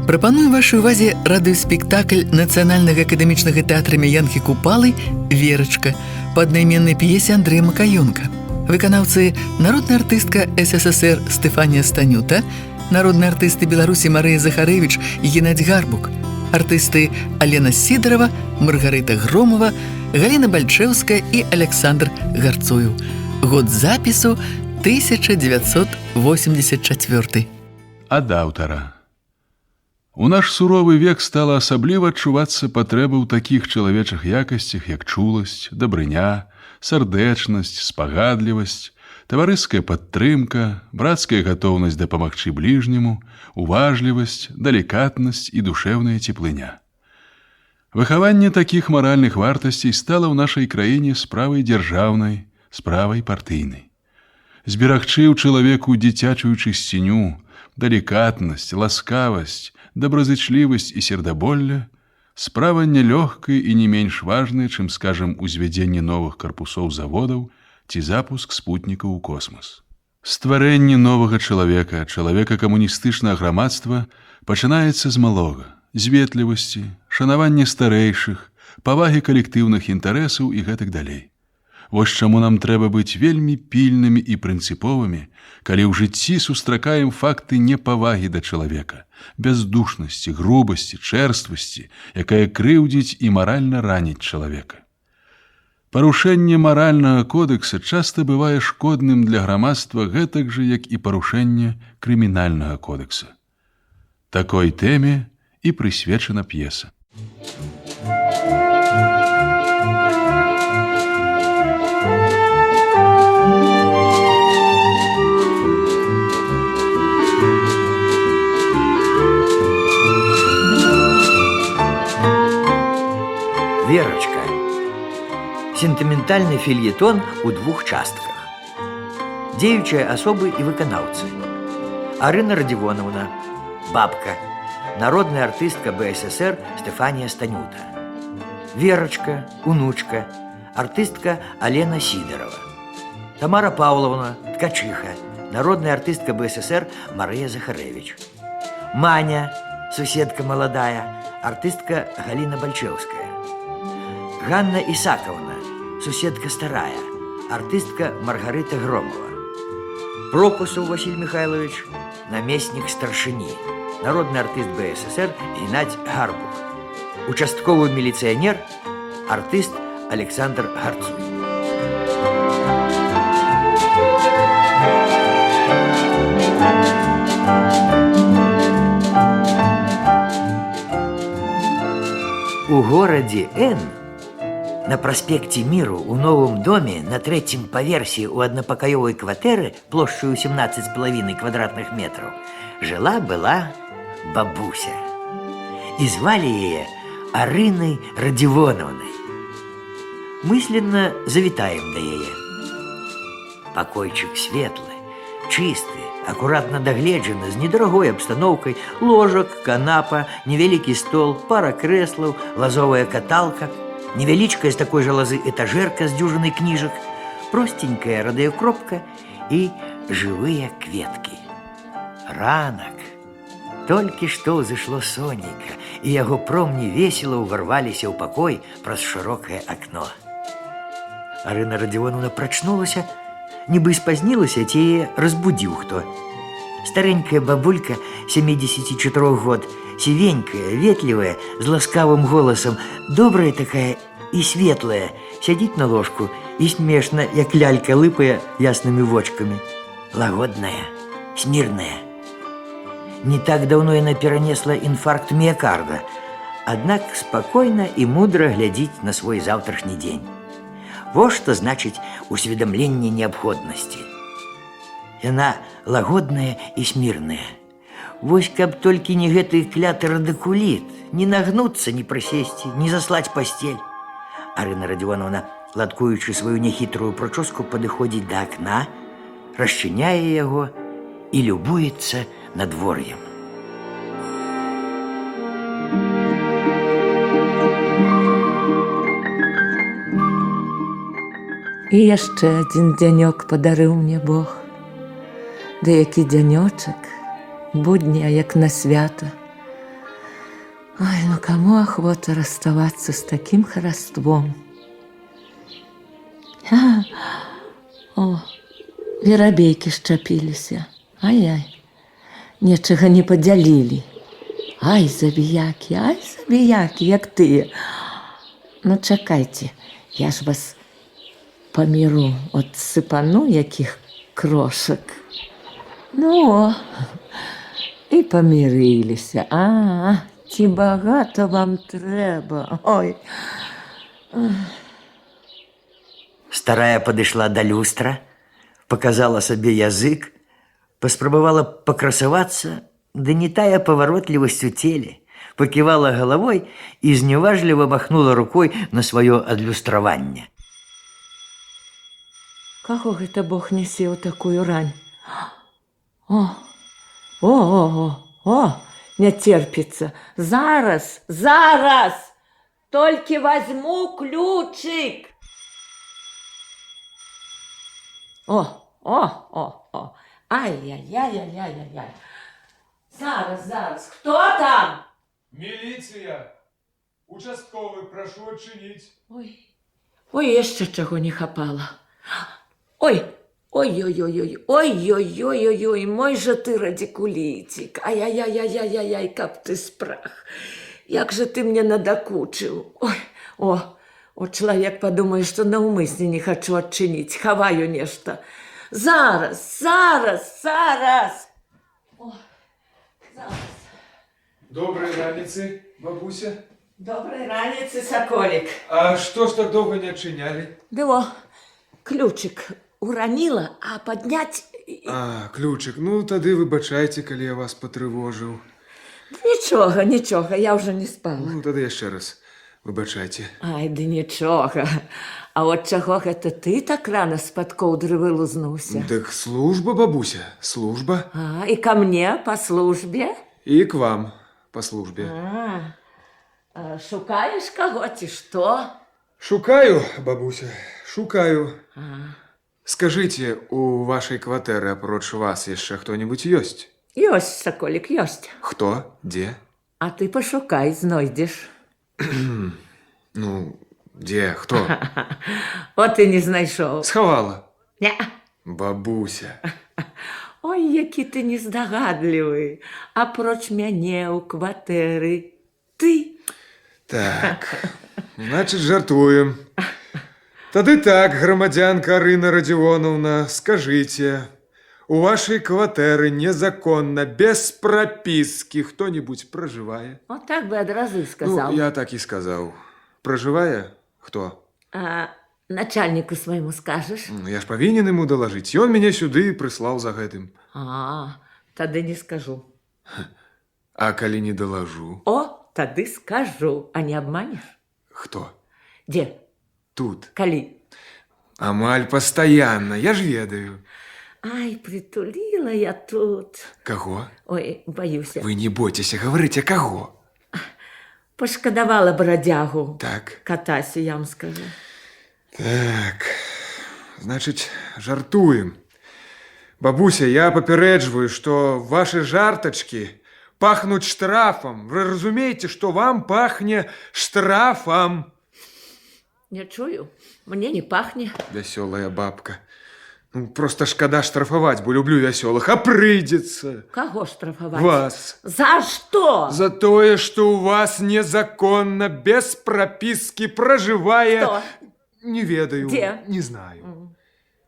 Прапануем вашай увазе радыёспектакль Нацыянальнага акадэмічнага тэатра Янкі Купалы «Верачка» па аднайменнай п'есе Андрэя Макаёнка. Выканаўцы народная артыстка СССР Стефанія Станюта, народныя артысты Беларусі Марыя Захарэвіч і Геннадзь Гарбук, артысты Алена Сідарова, Маргарыта Громова, Галіна Бальчэўская і Александр Гарцуеў. Год запісу 1984. Ад аўтара. У наш суровы век стала асабліва адчувацца патрэба ў такіх чалавечых якасцях, як чуласць, дабрыня, сардэчнасць, спагадлівасць, таварыская падтрымка, брацкая гатоўнасць дапамагчы бліжняму, уважлівасць, далікатнасць і душэўная цеплыня. Выхаванне такіх маральных вартасцей стала ў нашай краіне справай дзяржаўнай, справай партыйнай. Зберагчы ў чалавеку дзіцячую чысціню, далікатнасць, ласкавасць, добразычлівасць і сердаболле справа нялёгкая і не менш важная, чым, скажам, узвядзенне новых карпусоў заводаў ці запуск спутнікаў у космас. Стварэнне новага чалавека, чалавека камуністычнага грамадства пачынаецца з малога, з ветлівасці, шанавання старэйшых, павагі калектыўных інтарэсаў і гэтак далей. Вось чаму нам трэба быць вельмі пільнымі і прынцыповымі, калі ў жыцці сустракаем факты непавагі да чалавека, бяздушнасці, грубасці, чэрствасці, якая крыўдзіць і маральна раніць чалавека. Парушэнне маральнага кодэкса часта бывае шкодным для грамадства гэтак жа, як і парушэнне крымінальнага кодэкса. Такой тэме і прысвечана п'еса. «Верочка» – сентыментальны фельетон у двух частках. Дзеючыя асобы і выканаўцы. Арына Радзівоновна, бабка, народная артыстка БССР Стефанія Станюта. Верочка, унучка, артыстка Алена Сідарова. Тамара Павловна, ткачиха, народная артыстка БССР Марыя Захарэвіч. Маня, суседка маладая, артыстка Галіна Бальчэўская. Ганна Исаковна, суседка старая, артыстка Маргарыта Громова. Прокусов Василий Михайлович, наместник старшыні, народный артыст БССР Геннадзь Гарбук. Участковый милиционер, артыст Александр Гарцуй. У городе Н на проспекте Миру у новом доме на третьем поверсе у однопокоевой кватэры площадью 17,5 квадратных метров жила-была бабуся. И звали ее Арыной Радзівоновной. Мысленно завитаем до яе. Покойчик светлый, чистый, аккуратно догледжаны, з недорогой обстановкой, ложек, канапа, невеликий стол, пара креслов, лазовая каталка, невеличкая з такой же лозы этажерка с дюжиной книжек, простенькая радиокропка и живые кветки. Ранок. Только что взышло сонейка, и яго промні весело ўварваліся ў пакой праз шырокае акно. Арына Радзівоновна прачнулася, нібы спазнілася, ці яе разбудзіў хто. Старенькая бабулька 74 год, сивенькая, ветливая, с ласкавым голосом, добрая такая и светлая, сядит на ложку и смешно, як лялька, лыпая ясными вочками. Лагодная, смирная. Не так давно она перенесла инфаркт миокарда, однако спокойно и мудро глядит на свой завтрашний день. Вот что значит усведомление необходимости. Яна лагодная и смирная. Вось каб толькі не гэты кляты радыкуліт, не нагнуцца, не прысесці, не заслаць пастель. Арына Радзівоновна, ладкуючы сваю нехітрую прычоску, падыходзіць да акна, расчыняе яго і любуецца надвор'ем. І яшчэ адзін дзянёк падарыў мне Бог. Ды які дзянёчак, будня, як на свята. Ой, ну кому охота расставаться с таким хороством? О, верабейкі шчапіліся. Ай-ай, нечага не падзялілі. Ай, забіякі, як тыя. Ну, чакайце, я ж вас па міру отсыпану якіх крошак. Ну, і памірыліся. Ці багата вам трэба. Ой. Старая падышла да люстра, показала сабе язык, паспрабавала пакрасавацца, ды не тая паваротлівасць у целе, паківала галавой і зневажліва махнула рукой на сваё адлюстраванне. Каго гэта Бог нясе ў такую рань? О, не терпіцца. Зараз! Толькі возьму ключик. О. Ай-яй-яй-яй-яй-яй. Зараз. Кто там? Милиция! Участковый, прошу отчинить. Ой, яшчэ чаго не хапала. Ой, мой же ты радикулитик. Ай-яй-яй-яй-яй-яй, каб ты спрах. Як же ты мне надакучыў. О, чалавек падумае, што наўмысне не хачу адчыніць, хаваю нешта. Зараз. Доброй раницы, бабуся. Доброй раницы, соколик. А что ж так долго не отчиняли? Да, ключик уронила, а поднять... Ключик. Ну, тады выбачайце, калі я вас потрывожыў. Нічога, я уже не спала. Ну, тады яшчэ раз. Выбачайце. Ай, да нічога. А от чаго гэта ты так рано з-пад коўдры вылузнуўся? Так служба, бабуся, служба. І ко мне по службе? И к вам по службе. Шукаеш каго ці што? Шукаю, бабуся, шукаю. Скажите, у вашей кватэры апроч вас яшчэ хто-нибудь ёсць? Ёсць, соколик, ёсць. Хто? Дзе? А ты пошукай, знойдзеш. Ну, дзе, хто? От і не знайшоў. Схавала. Не. Бабуся. Ой, які ты нездагадлівы. Апроч мяне ў кватэры. Ты? Так, значит, жартуем. Тады так, громадянка Арына Радионовна, скажите, у вашей кватэры незаконно, без прописки, кто-нибудь проживает? Вот так бы адразу сказал. Ну, я так и сказал. Проживая? Кто? Начальнику своему скажешь? Ну, я ж повинен ему доложить. И он меня сюда прислал за гэтым. Тады не скажу. А коли не доложу? Тады скажу, а не обманешь? Кто? Где? Тут. Калі? Амаль постоянно, я ж ведаю. Ай, притулила я тут. Кого? Ой, боюся. Вы не бойтесь, говорите, кого? Пошкодовала бродягу. Так. Катасі, я вам скажу. Так, значит, жартуем. Бабуся, я попередживаю, что ваши жарточки пахнут штрафом. Вы разумеете, что вам пахнет штрафом? Не чую, мне не пахне. Веселая бабка. Ну, просто шкода штрафовать, бо люблю веселых, а придется. Кого штрафовать? Вас. За что? За то, что у вас незаконно, без прописки, проживая... Кто? Не ведаю. Где? Не знаю.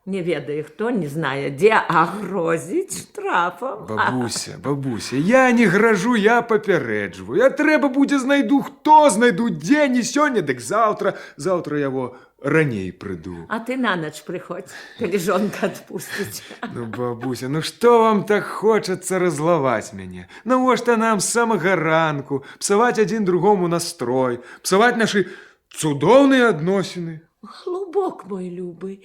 Не ведаю, хто, не знаю, где, а грозить штрафом. Бабуся, я не гражу, я попереджваю. А трэба будзе знайду, хто знайду, дзе, не сёння, дык заўтра. Заўтра яго раней прыйду. А ты на ноч приходь, калі жонка отпустить. Ну, бабуся, ну што вам так хочацца разлаваць мяне? Навошта нам з самага ранку псаваць адзін другому настрой, псаваць нашы цудоўныя адносіны? Глубок мой любы,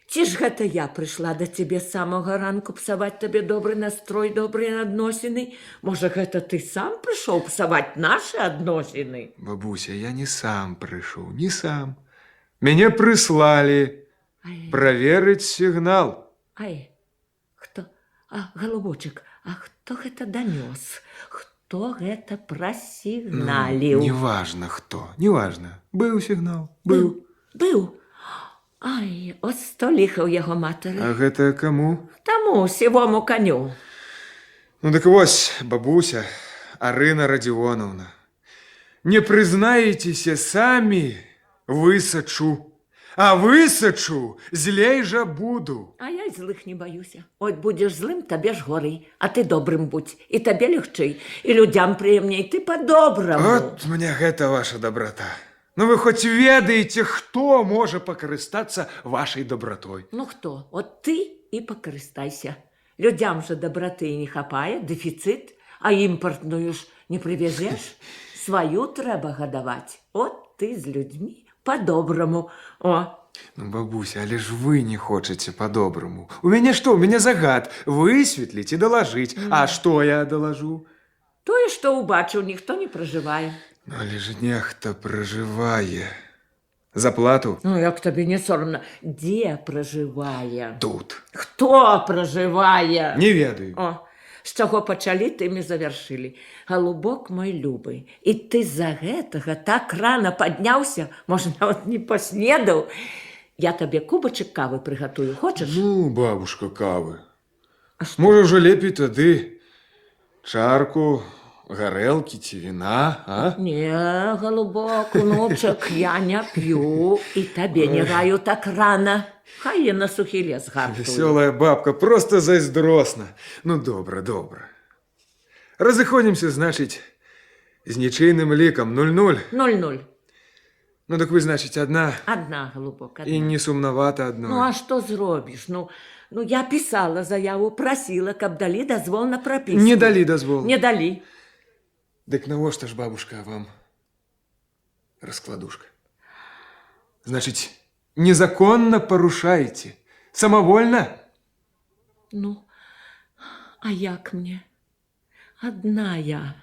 ці ж гэта я прыйшла да цябе з самага ранку псаваць табе добры настрой, добрыя адносіны? Можа, гэта ты сам прыйшоў псаваць нашы адносіны? Бабуся, я не сам прыйшоў, не сам. Мяне прыслалі праверыць сігнал. Хто? Голубочек, а хто гэта данёс? хто гэта прасігналіў. Неважно хто, неважно. Быў сігнал, быў. Быў. Ай, от сто ліха ў яго матары. А гэта каму? Таму сівому каню. Ну так вось, бабуся, Арына Радзівоновна, не прызнаецеся самі, высачу. А высачу, злей жа буду. А я злых не баюся. От будзеш злым, табе ж горай. А ты добрым будь. І табе лягчэй. І людзям прыемней. Ты па-добраму. От мне гэта ваша доброта. Ну вы хоць ведаеце, хто можа пакарыстацца вашай добратой? Ну хто? От ты і пакарыстайся. Людзям жа добраты не хапае, дэфіцыт, а імпартную ж не прывезеш. Сваю трэба гадаваць. От ты з людзьмі па-добраму. О. Ну, бабуся, але ж вы не хочаце по-доброму. У мяне што? У мяне загад высветліць і далажыць. А што я далажу? Тое, што ўбачыў, ніхто не пражывае. Ну, але ж нехта пражывае. За плату? Ну, як табе не сорамна. Дзе пражывае? Тут. Хто пражывае? Не ведаю. О, з чаго пачалі, тым і завяршылі. Галубок мой любы, і ты з-за гэтага так рана падняўся, можа, нават не паснедаў. Я табе кубачак кавы прыгатую, хочаш? Ну, бабушка, кавы. А што? Можа, ўжо лепей тады чарку гарэлкі ці віна, а? Не, галубок, унучак, я не п'ю, і табе не раю так рана. Хай я на сухі лес гартую. Весёлая бабка, просто зайздросна. Ну, добра, добра. Разыходзімся, значыць, з нічыйным лікам 0-0. 0-0. Ну, так вы, значыць, адна. Адна, галубок, адна. І не сумнавата адной. Ну, а што зробіш? Ну, я пісала заяву, прасіла, каб далі дазвол на прапіску. Не далі дазвол. Не далі. Дык навошта ж, бабушка, вам раскладушка? Значыць, незаконна парушаеце? Самавольна? Ну, а як мне? Адна я.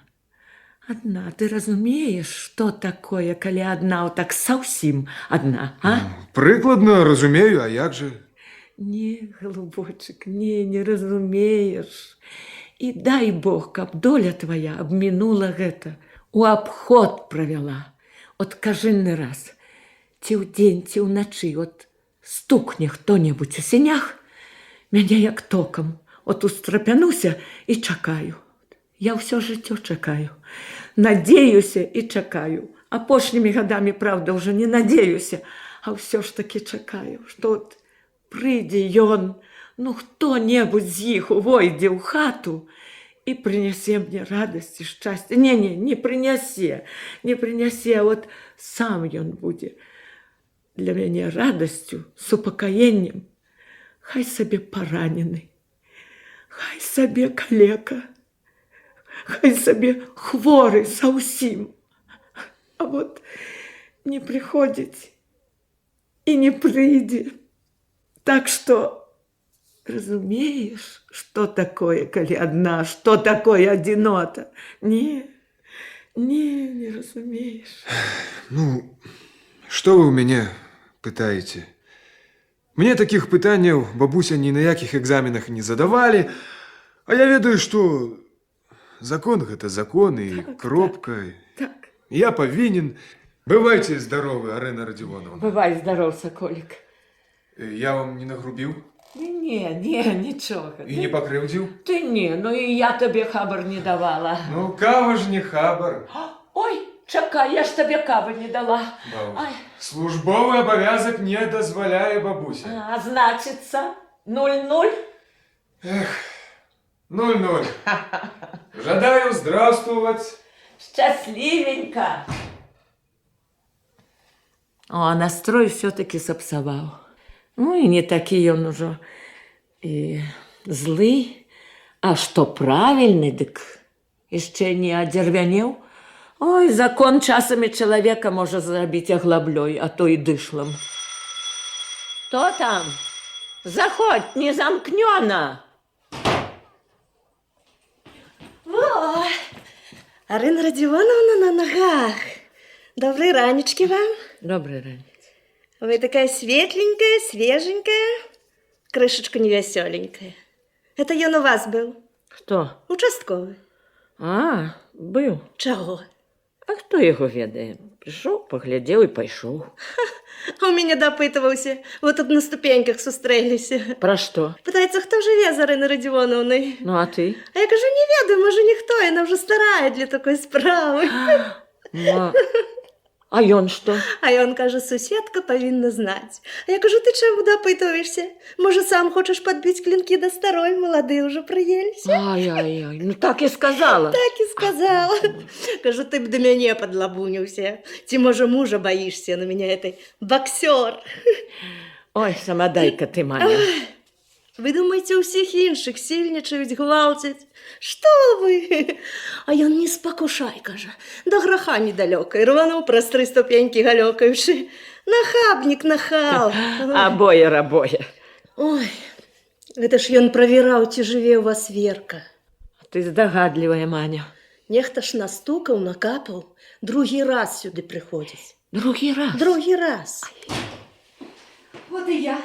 Адна. Ты разумееш, што такое, калі адна, так саўсім адна, а? Прыкладна разумею, а як же? Не, голубочек, не разумееш. І дай Бог, каб доля твоя абмінула гэта, у абход правяла. От кажыны раз, ці ўдзень, ці ўначы, от стукне хто-небудзь у сенях, мяне як токам, от устрапянуся і чакаю. Я ўсё жыццё чакаю. Надеюся і чакаю. Апошнімі гадамі, правда, ўжо не надеюся, а ўсё ж таки чакаю, што от прыйдзе ён, ну хто-небудзь з іх увойдзе ў хату і прынясе мне радасць і шчасце. Не прынясе, не прынясе, от сам ён будзе для мяне радасцю, супакаеннем. Хай сабе паранены, хай сабе калека, хай сабе хворы заўсім. А вот не прыходзіць і не прыйдзе. Так што разумееш, што такое, калі адна, што такое адзінота? Не разумееш. Ну, што вы ў мяне пытаеце? Мне такіх пытанняў бабуся ні на якіх экзаменах не задавалі, а я ведаю, што закон гэта закон і кропка. Так. Я павінен. Бывайце здаровы, Арына Радзівоновна. Бывай здаров, саколік. Я вам не нагрубіў? Не, нічога. І не пакрыўдзіў? Ты не, ну і я табе хабар не давала. Ну, кава ж не хабар. Ой, чакай, я ж табе кавы не дала. Ай. Службовы абавязак не дазваляе, бабуся. А значыцца 0-0? Эх, 0-0. Жадаю здравствовать. Счастливенько. О, настрой все-таки сапсаваў. Ну і не такі ён ужо і злы. А што правільны, дык яшчэ не адзервянеў. Ой, закон часамі чалавека можа зрабіць аглаблёй, а то і дышлам. Хто там? Заходь, не замкнёна. О, Арина Радзівоновна на ногах. Доброй ранечки вам. Добрый ранец. Вы такая светленькая, свеженькая, крышечка невеселенькая. Это он у вас был? Кто? Участковый. А, быў. Чаго? А хто яго ведае? Прыйшоў, паглядзеў і пайшоў. А у мяне дапытваўся. Вот тут на ступеньках сустрэліся. Пра што? Пытаецца, хто жыве з Арынай Радзівонаўнай. Ну, а ты? А я кажу, не ведаю, можа, ніхто, яна ўжо старая для такой справы. Ну, а ён што? А ён кажа, суседка павінна знаць. А я кажу, ты чаму дапытваешься? Можа, сам хочаш падбіць клінкі да старой, маладыя ўжо прыеліся? Ай-ай-ай, ну так і сказала. Так і сказала. Кажу, ты б да мяне падлабуніўся. Ці, можа, мужа баішся на мяне этой боксёр. Ой, самадайка ты, Маня. Вы думаеце, ўсіх іншых сільнічаюць, гвалцяць? Што вы? А ён не спакушай, кажа. Да граха недалёка. І рвануў праз 3 ступенькі галёкаючы. Нахабнік, нахал. Абое рабое. Ой, гэта ж ён правяраў, ці жыве ў вас Верка. Ты здагадлівая, Маня. Нехта ж настукаў, накапаў. Другі раз сюды прыходзіць. Другі раз. Другі раз. Вот и я.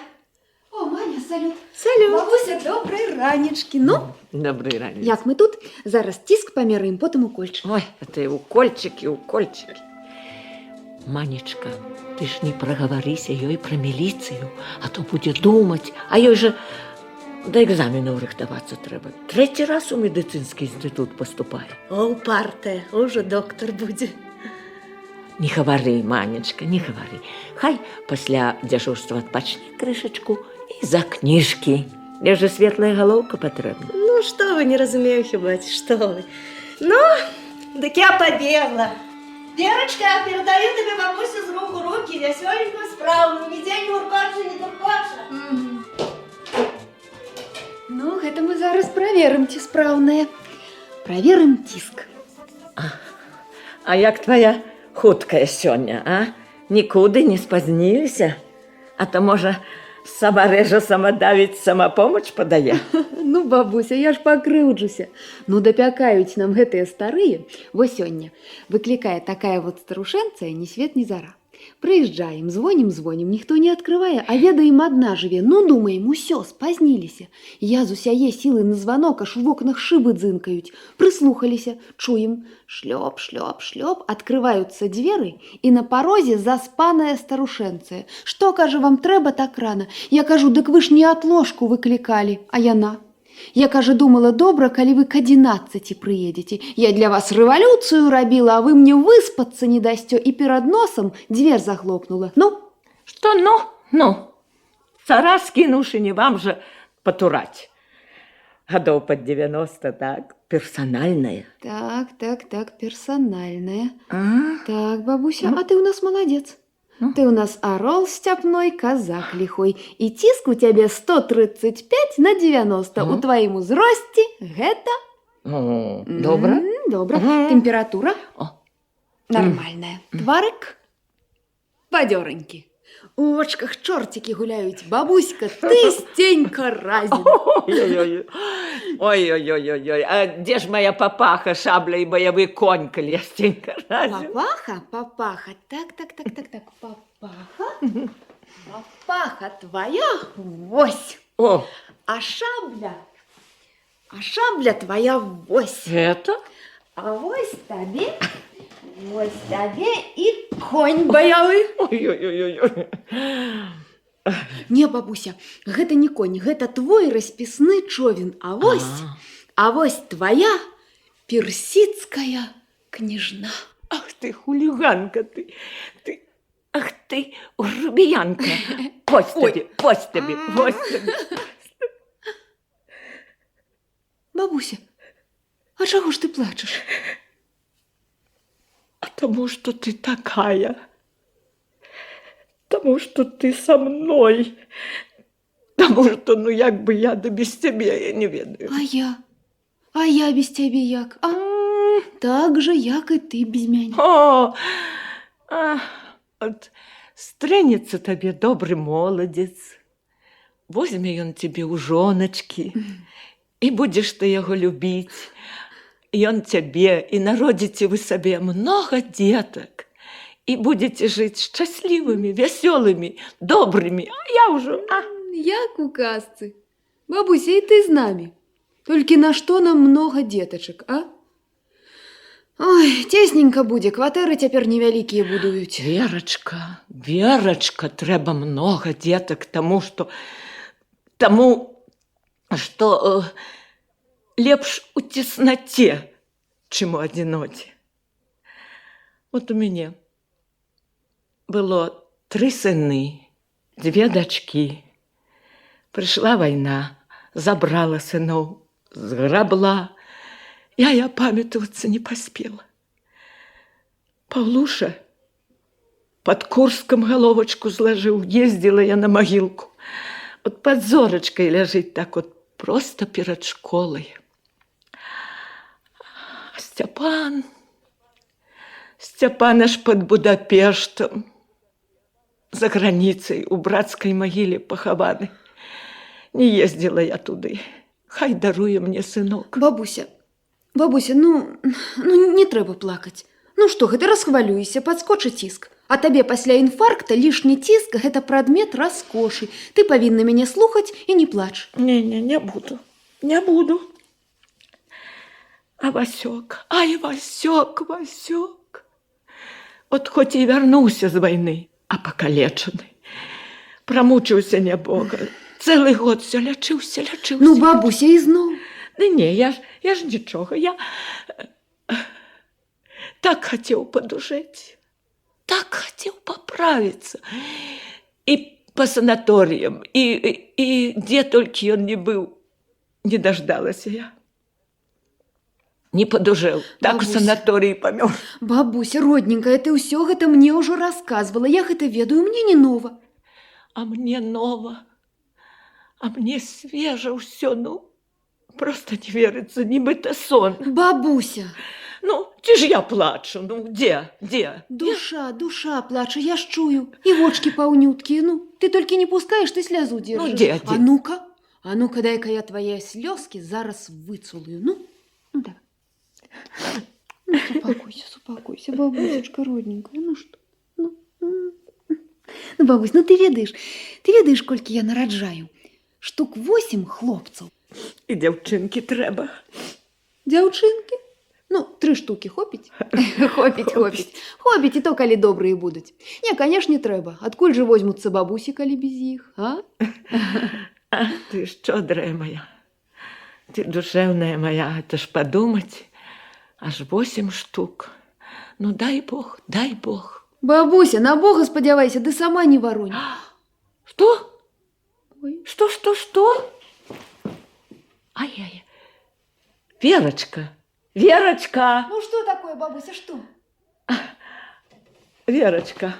О, Маня, салют. Салют. Бабуся, доброй ранечки. Ну, Добрий ранець. як мы тут? Зараз тиск поміряємо, потім укольчик. Ой, это укольчики, укольчики. Манечка, ты ж не проговорися ёй про милицию, а то будет думать, а ёй же до экзаменов рыхтоваться трэба. 3 раз у медицинский институт поступай. О, упартая, уже доктор будзе. Не говори, Манечка, не говори. Хай пасля дежурства отпачни крышечку и за книжки. Мне же светлая головка потребна. Ну, что вы, не разумею, хіба, что вы. Ну, так я побегла. Верочка, передаю тебе бабусю з рук у руки, веселенькую, справную, ни день, ни уркаша, ни туркаша. Ну, гэта мы зараз праверым, ці спраўнае. Праверым тиск. А як твоя хуткая сёння, а? Нікуды не спазніліся? А то, можа, сама рэжа, сама давіць, сама помач падае? Ну, бабуся, я ж пакрыўджуся. Ну, дапякаюць нам гэтыя старыя. Вось сёння выклікае такая вот старушэнцая ні свет, ні зара. Прыязджаем, звонім, ніхто не адкрывае, а ведаем, адна жыве. Ну, думаем, усё, спазніліся. Я з усяе сілы на званок, аж у вокнах шыбы дзынкаюць. Прыслухаліся, чуем, шлёп, шлёп, шлёп, адкрываюцца дзверы, і на парозе заспаная старушэнцая. Што, кажа, вам трэба так рана? Я кажу, дык вы ж не отложку выклікалі, а яна. Я, кажа, думала, добра, калі вы к 11 прыедзеце. Я для вас рэвалюцыю рабіла, а вы мне выспацца не дасцё, і перад носам дзвер заглопнула. Ну? Што ну? Цара скінуўшы, не вам же патураць. Гадоў пад 90, так? Персанальная. Так, персональная. Так, бабуся, а ты у нас молодец. Ты у нас орол степной, казак лихой. И тиск у тебя 135 на 90. У твоему узросте гэта... Добра? Добра. Температура? Нормальная. Тварык? Бадёренькі. У очках чортики гуляют. Бабуська, ты стенька разин. Ой-ой-ой-ой. А где ж моя папаха, шабля и боевой конь, колестенька разин? Папаха. Так. Папаха твоя вось. О, А шабля твоя вось. это? А вось табе и конь боевой. Ой-ой-ой-ой. Не, бабуся, гэта не конь, гэта твой распісны човен. А вось твоя персидская княжна. Ах ты, хулиганка ты. Ах ты, грубиянка. Вось тебе. Бабуся, а чаго ж ты плачешь? А тому, что ты такая. Тому, что ты со мной. Тому, что, ну, як бы я, да без тебя, я не ведаю. А я без тебе як? Так же, як и ты без меня. От стрэнецца табе добры моладзец, возьме ён тебе ў жоначкі, і будзеш ты яго любіць, ён цябе, і народзіце вы сабе многа дзетак, і будзеце жыць шчаслівымі, вясёлымі, добрымі, а я ўжо... Як у казцы. Бабуся, и ты с нами. Только на что нам много деточек, а? Ой, цесненька будзе, кватэры цяпер невялікія будуюць. Верочка, трэба много деток, тому что лепш у тесноте, чым у адзіноце. Вот у мяне было 3 сыны, 2 дачкі. Прыйшла вайна, забрала сыноў, зграбла. Я памятавацца не паспела. Паўлуша под Курском головочку зложил, ездила я на могилку. Вот под зорочкой ляжить так вот просто перед школой. А Степан аж под Будапештом, за границей, у братской могиле похованы. Не ездила я туды. Хай даруе мне сынок. Бабуся, ну не трэба плакаць. Ну што, гэта расхвалюйся, падскочы ціск. А табе пасля інфаркта лішні ціск – гэта прадмет раскошы. Ты павінна мяне слухаць і не плач. Не буду. А Васёк, Васёк. От хоць і вярнуўся з вайны, а пакалечаны. Прамучыўся нябога. Цэлы год все лячыўся. Ну, бабуся, ізноў. Да не, я ж нічога. Я так хацеў падужэць, так хацеў паправіцца. І па санаторыям, і дзе толькі ён не быў, не даждалася я. Не падужэў, так у санаторыі памёр. Бабуся, родненькая, ты ўсё гэта мне ўжо расказвала. Я гэта ведаю, мне не нова. А мне нова. А мне свежа ўсё, просто не верится, нібыта сон. Бабуся! Ну, ці ж я плачу, дзе? Душа плача, я ж чую. І вочки паўнюткія, ты толькі не пускаеш, ты слязу держишь. Дзе? А ну-ка, дай-ка я твои слёзки зараз выцулую. Ну, давай. Супакойся, бабусечка родненькая, ну што? Ну, бабусь, ты ведаеш, колькі я нараджаю? Штук 8 хлопцаў. І дзяўчынкі трэба. Дзяўчынкі? 3 штукі хопіць? Хопіць, і то, калі добрыя будуць. Не, канешне, трэба. Адкуль жа возьмуцца бабусі, калі без іх, а? Ты шчодрая моя, ты душевная моя, это ж подумать, аж 8 штук. Ну, дай Бог. Бабуся, на Бога спадзявайся, ты сама не воронь. Что? Ой. Что? Ай-яй. Верочка! Ну, что такое, бабуся, что? Верочка,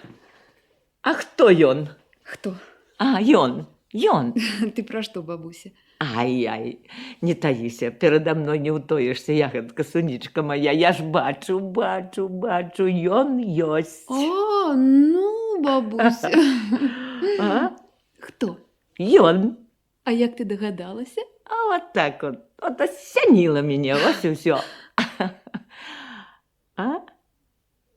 а кто ён? Кто? А, ён. Ты про что, бабуся? Ай-яй, не таіся, передо мной не ўтоішся, ягодка, сунічка моя, я ж бачу, ён ёсць. О, ну, бабуся. А? Кто? Ён. А як ты догадалася? А вот так вот осенило меня, вот и все. А?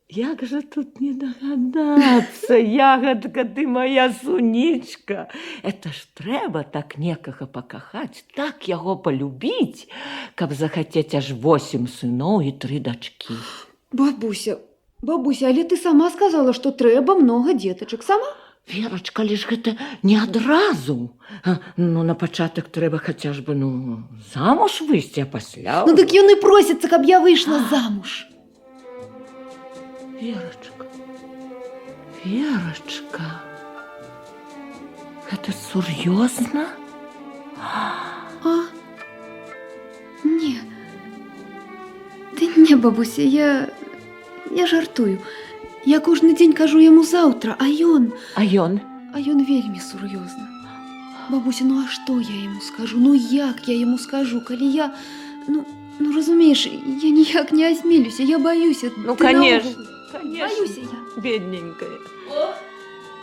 Як же тут не догадаться, ягодка, ты моя сунічка. Это ж трэба так некага пакахаць, так яго полюбіць, каб захацець аж 8 сыноў і 3 дачкі. Бабуся, але ты сама сказала, что трэба много деточек. Сама? Верочка, лишь гэта не адразу. Ну, на пачатак трэба хаця ж бы, замуж выйсці, а пасля... Ну, так ён і просіцца, каб я выйшла замуж. Верочка, гэта сур'ёзна? Не. Ты не, бабуся, я жартую. Я кожны дзень кажу яму заўтра, а ён вельмі сур'ёзна. Бабуся, а што я яму скажу? Як я яму скажу, калі я... разумееш, я ніяк не асмелюся, я баюся. Конечно. Баюся я. Бедненькая.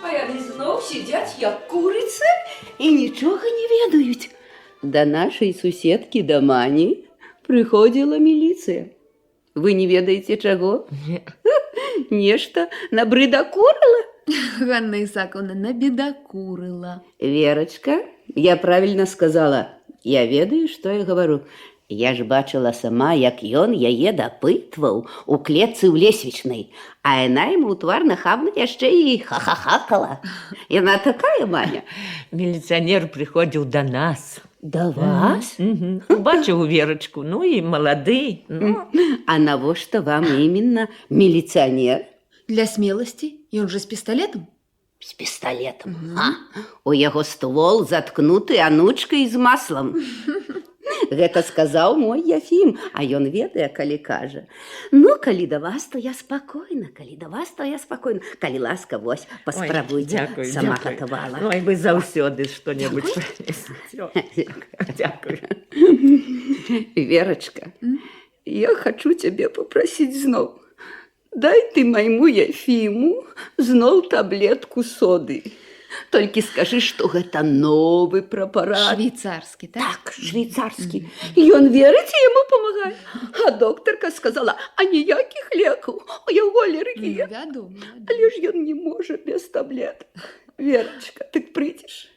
А яны зноў сидзяць, як курыцы, і нічога не ведаюць. До нашей суседки до Мани приходила милиция. Вы не ведаете чего? Нешта набрыдакурила? Ганна Исаковна набедокурила. Верочка, я правильно сказала. Я ведаю, что я говорю. Я ж бачыла сама, як ён яе дапытваў у клетцы ў лесвічнай, а яна яму ў твар нахабна яшчэ і ха-ха-хакала. Яна такая, Маня. Міліцыянер прыходзіў да нас. Да вас? Убачыў Верачку, ну і малады. Ну. А навошта вам именно милиционер? Для смелости. И он же с пистолетом. С пистолетом. У яго ствол заткнуты анучкай з маслом. Гэта сказаў мой Яфім, а ён ведае, калі кажа. Ну, калі да вас, то я спакойна, калі да вас, то я спакойна. Калі ласка, вось, паспрабуйце, сама гатавала. Ой, вы заўсёды што-небудзь прынесеце. Дзякуй. Верочка, я хочу тебе попросить зноў. Дай ты майму Яфіму зноў таблетку соды. Толькі скажы, што гэта новы препарат. Швейцарский, так? Так, швейцарскі. Ён верыць, яму памагае. А доктарка сказала, а ніякіх лекаў, у яго алергія. Вядома. Але ж ён не можа без таблетак. Верочка, ты прыйдзеш.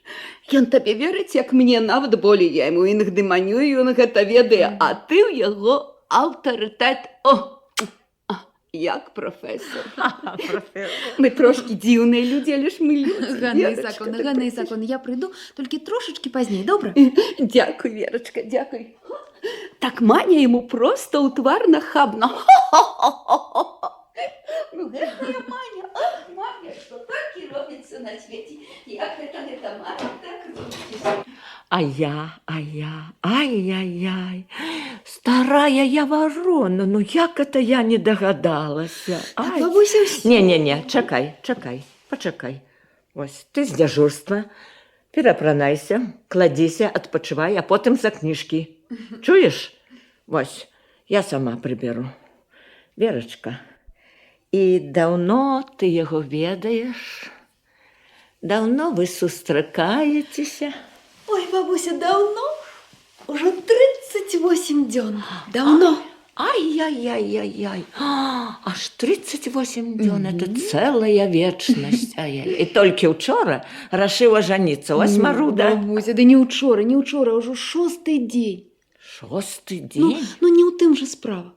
Ён табе верыць, як мне нават болей. Я яму інгдыманю, ён гэта ведае, а ты ў яго аўтарытэт. Як професор. Мы трошки дзіўныя людзі, але ж мы людзі. Ганна Ісаковна, я прыйду, толькі трошечки пазней, добра? Дзякуй, Верочка, дзякуй. Так Маня яму проста ў твар нахабна. Ну, гэта я Маня. Маня, што так і робіцца на свеце. Як гэта Маня, так робіцца. Ай-яй-яй, старая я ворона, ну як это я не догадалася? Так, бабуся, Не, чакай, пачакай. Вось, ты з дзяжурства, перапранайся, кладзіся, адпачывай, а потым за кніжкі. Чуеш? Вось, я сама прыберу. Верачка, і даўно ты яго ведаеш? Даўно вы сустракаецеся? Ой, бабуся, давно? Уже 38 дзён. Давно. Ай-яй-яй-яй-яй. Аж 38 дзён, это целая вечнасць. І толькі учора рашыла жаніцца. Вось маруда. Бабуся, да не учора, ўжо 6-й дзень. 6-й дзень? Ну не ў тым же справа.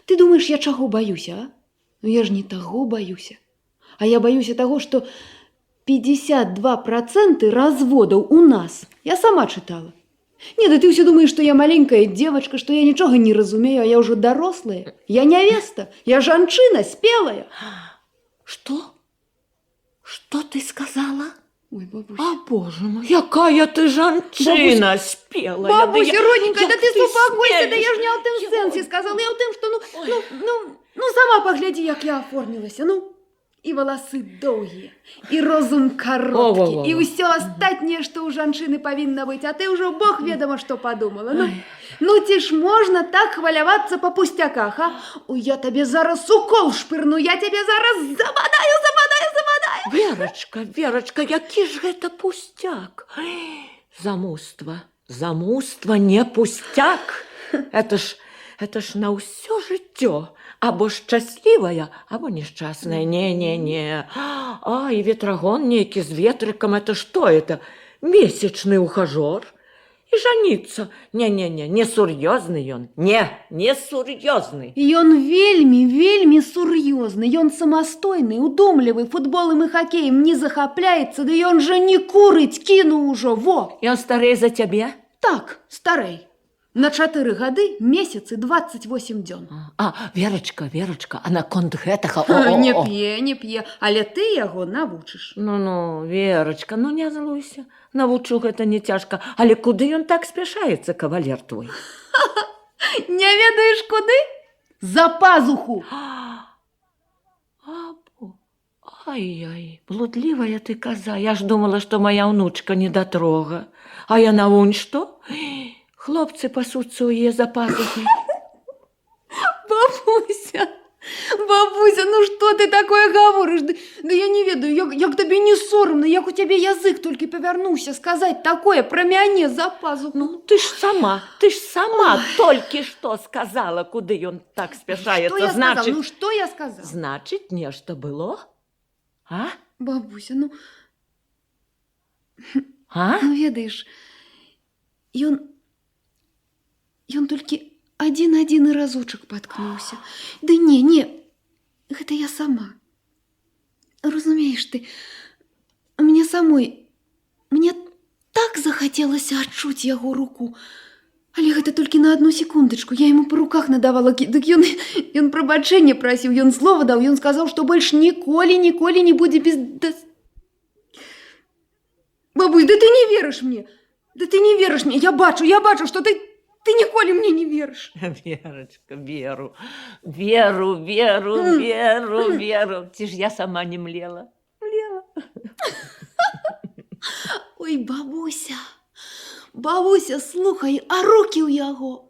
Ты думаеш, я чаго баюся, а? Ну я ж не таго баюся. А я баюся таго, што 52% разводаў у нас. Я сама чытала. Не, да ты ўсё думаеш, што я маленькая девочка, што я нічога не разумею, а я ўжо дарослая. Я невеста, я жанчына спелая. Што? Што ты сказала? Ой, бабуся. А, боже мой, якая ты жанчына спелая. Бабуся, родненькая, да ты успокойся, да я ж не ў тым сэнсе сказала, я ў тым, што ну сама паглядзі, як я аформілася, ну. І валасы доўгія, і розум кароткі, і ўсё астатняе, што ў жанчыны павінна быць, а ты ўжо Бог ведама, што падумала. Ну ці ж можна так хвалявацца па пусцяках, а? Ой, я табе зараз укол шпырну, я табе зараз забадаю. Верачка, які ж гэта пусцяк? Замуства не пусцяк. Это ж на ўсё жыццё. Або шчаслівая, або несчастная. Не. Ай, ветрагон нейкі з ветрыкам, это што это? Месячны ухажор? І жаніцца? Не сур'ёзны ён. Не сур'ёзны. Ён вельмі сур'ёзны. Ён самастойны, удумлівы, футболам і хакеем не захапляецца, ды ён жа не курыць, кінуў ужо, во! Ён старэй за цябе? Так, старэй. На 4 гады, месяцы, 28 дзён. Верачка, а наконт гэтага... Не п'е, але ты яго навучыш. Ну, Верачка, не злуйся. Навучу гэта не цяжка. Але куды ён так спяшаецца, кавалер твой? Не ведаеш куды? За пазуху. Ай-яй, блудлівая ты каза. Я ж думала, што моя ўнучка недатрога. А яна вунь што? Хлопцы пасуцца ў яе за пазухай. Бабуся, ну што ты такое гаворыш? Да я не ведаю, як табе не сорамна, як у цябе язык толькі павярнуўся сказаць такое пра мяне за пазуху. Ну, ты ж сама толькі што сказала, куды ён так спяшаецца. Што я сказала? Значыць, нешта было? А? Бабуся, Ну, ведаеш, ён ён толькі адзін разочак паткнуўся. Ды не, гэта я сама. Разумееш ты, мне самой, мне так захацелася адчуць яго руку. Але гэта толькі на одну секундачку. Я ему по руках надавала. Дык ён прабачэння прасіў, ён слова даў, ён сказаў, што больш ніколі не будзе без... Бабусь, да ты не верыш мне. Да ты не верыш мне. Я бачу, што ты ніколі мне не верыш. Верочка, веру. Ці ж я сама не млела. Ой, бабуся, слухай, а рукі ў яго?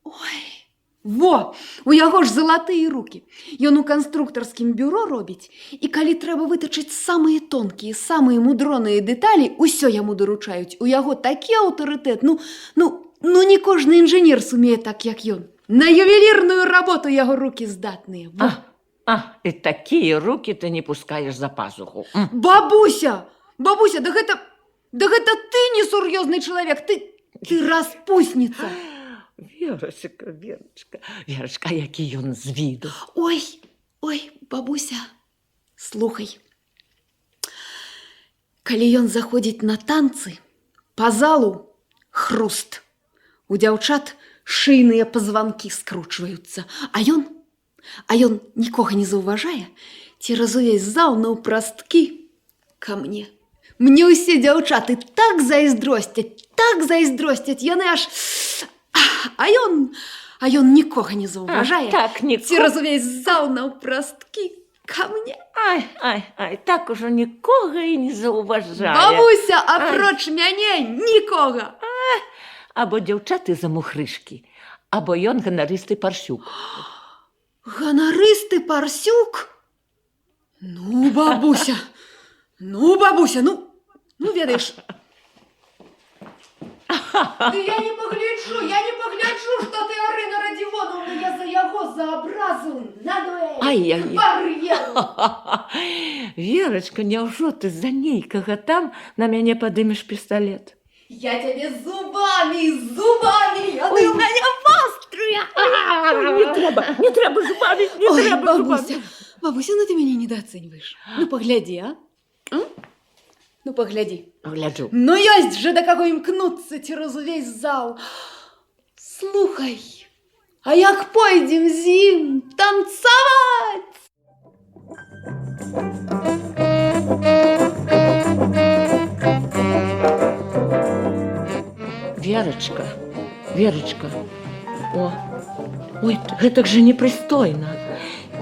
Ой, во, у яго ж залатыя рукі. Ён у канструктарскім бюро робіць, і калі трэба вытачыць самыя тонкія, самыя мудроныя дэталі, усё яму даручаюць. У яго такі аўтарытэт, ну, не кожны інжынер сумее так, як ён. На ювелірную работу яго рукі здатныя. І такія рукі ты не пускаеш за пазуху. Бабуся, да гэта ты несур'ёзны чалавек, ты распусніца. Верочка, які ён з віду. Ой, бабуся, слухай. Калі ён заходзіць на танцы, па залу хруст. У дзяўчат шыйныя пазванкі скручваюцца, а ён нікога не заўважае, цераз увесь зал наўпрасткі ка мне. Мне ўсе дзяўчаты так зайздросцяць, яны аж... А ён нікога не заўважае. Цераз увесь зал наўпрасткі ка мне. Так ужо нікога і не заўважае. Бабуся, апроч мяне нікога. Або дзяўчаты замухрышкі, або ён ганарысты парсюк. Ганарысты парсюк? Ну, бабуся, ведаеш. Ды я не пагляджу, што ты, Арына Радзівоновна, я за яго, за абразу на дуэль. Бар'еру. Верачка, няўжо ты за нейкага там на мяне падымеш пісталет? Я тебе зубами, я ты у мяне вострая. Не трэба зубами, Бабуся, ну ты мяне недооцениваешь. Ну, погляди, а? Ну, погляди. Погляджу. Ну, ёсць же да каго імкнуцца цераз увесь зал. Слухай, а як пойдзем з ім танцаваць? Верочка. Ой, гэтак же непрыстойна.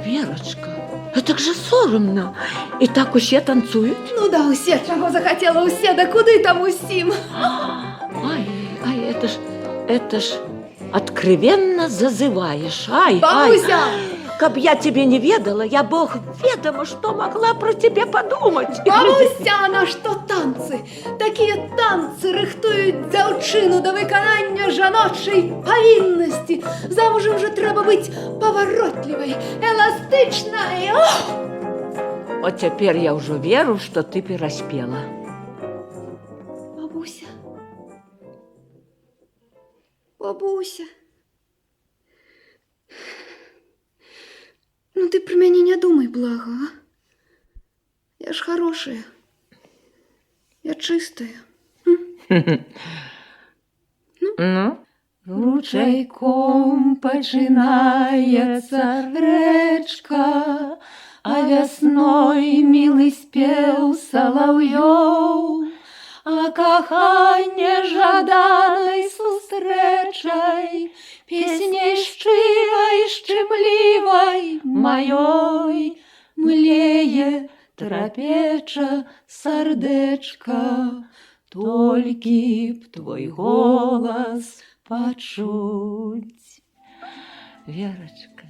Верочка, гэтак же сорамна. І так усе танцуюць? Ну да, усе, чаго захацела усе, да куды там усім? Это ж откровенно зазываешь. Бабуся! Каб я тебе не ведала, я бог ведомо, что могла про тебе подумать. Бабуся, на што танцы? Такія танцы рыхтуюць дзяўчыну да выканання жаночай павіннасці. Замужам же трэба быць паваротлівай, эластычнай. Вот теперь я уже веру, что ты пераспела. Бабуся. Ну ты про мяне не думай блага, а? Я ж хорошая. Я чистая. Ну? Ручайком пачынаецца рэчка, а вясной мілы спеў салаўёў, а каханне жаданай сустрэчай, песней шчырай, шчымлівай маёй, млее, трапеча сардэчка, толькі б твой голас пачуць. Верочка.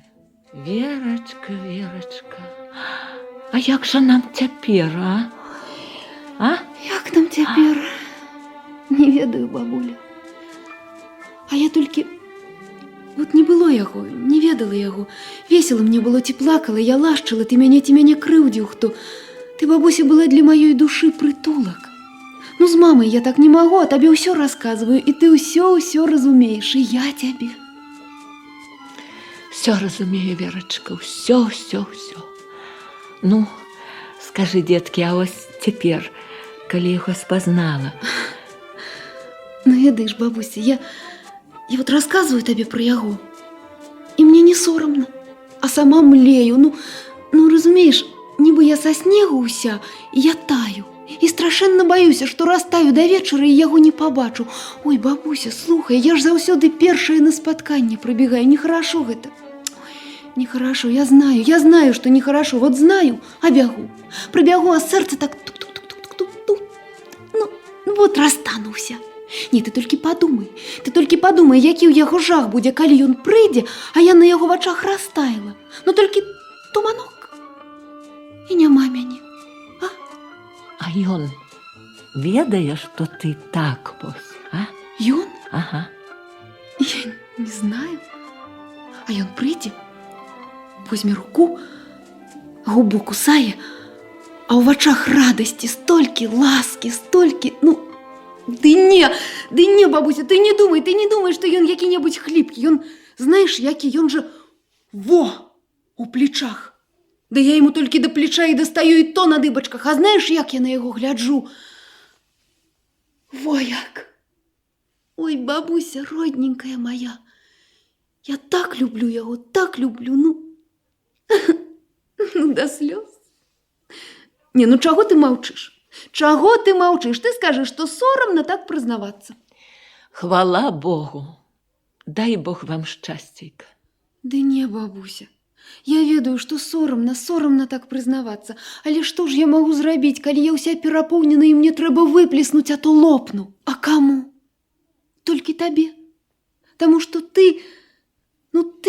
А як жа нам цяпер, а? Як нам цяпер? Не ведаю, бабуля. А я толькі... Вот не было яго, не ведала яго. Весела мне было, ці плакала, я лашчыла, ты мяне крыўдзіў, хто. Ты, бабуся, была для маёй душы прытулак. Ну, з мамай я так не магу, а табе ўсё расказваю, і ты ўсё разумееш, і я цябе. Все разумею, Верочка, все. Ну, скажи, детки, а ось цяпер, калі яго спазнала. Ну, ведаеш, бабуся, я вот расказваю табе пра яго, і мне не сорамна, а сама млею. Ну, разумееш, нібы я са снегу ўся, і я таю. І страшэнна баюся, што растаю да вечара і яго не пабачу. Ой, бабуся, слухай, я ж заўсёды першая на спатканне прыбегаю. Нехорошо гэта. Ой, нехорошо, я знаю, што нехорошо. Вот знаю, а бягу. Прыбягу, а сэрца так тук-тук-тук-тук-тук. Ну, вот растануўся. Не, ты толькі падумай, які ў яго жах будзе, калі ён прыйдзе, а я на яго вачах растаяла. Ну, толькі туманок. І няма мяне. А ён ведае, што ты так вось, а? Ён? Ага. Я не знаю. А ён прыйдзе, возьме руку, губу кусае, а ў вачах радасці столькі ласкі, столькі, ну, ды не, бабуся, ты не думай, што ён які-небудзь хліпкі. Ён, знаеш, які, ён жа, у плечах. Да я ему толькі до плеча і дастаю, і то на дыбачках. А знаеш, як я на яго гляджу? Во як! Ой, бабуся, родненькая моя, я так люблю яго, ну, ну, да слёз. Не, ну чаго ты маўчыш? Ты скажаш, што сорамна так прызнавацца. Хвала Богу. Дай Бог вам шчасцейка. Ды не, бабуся. Я ведаю, што сорамна так прызнавацца. Але што ж я магу зрабіць, калі я ўся перапоўнена і мне трэба выплеснуць, а то лопну? А каму? Толькі табе. Таму што ты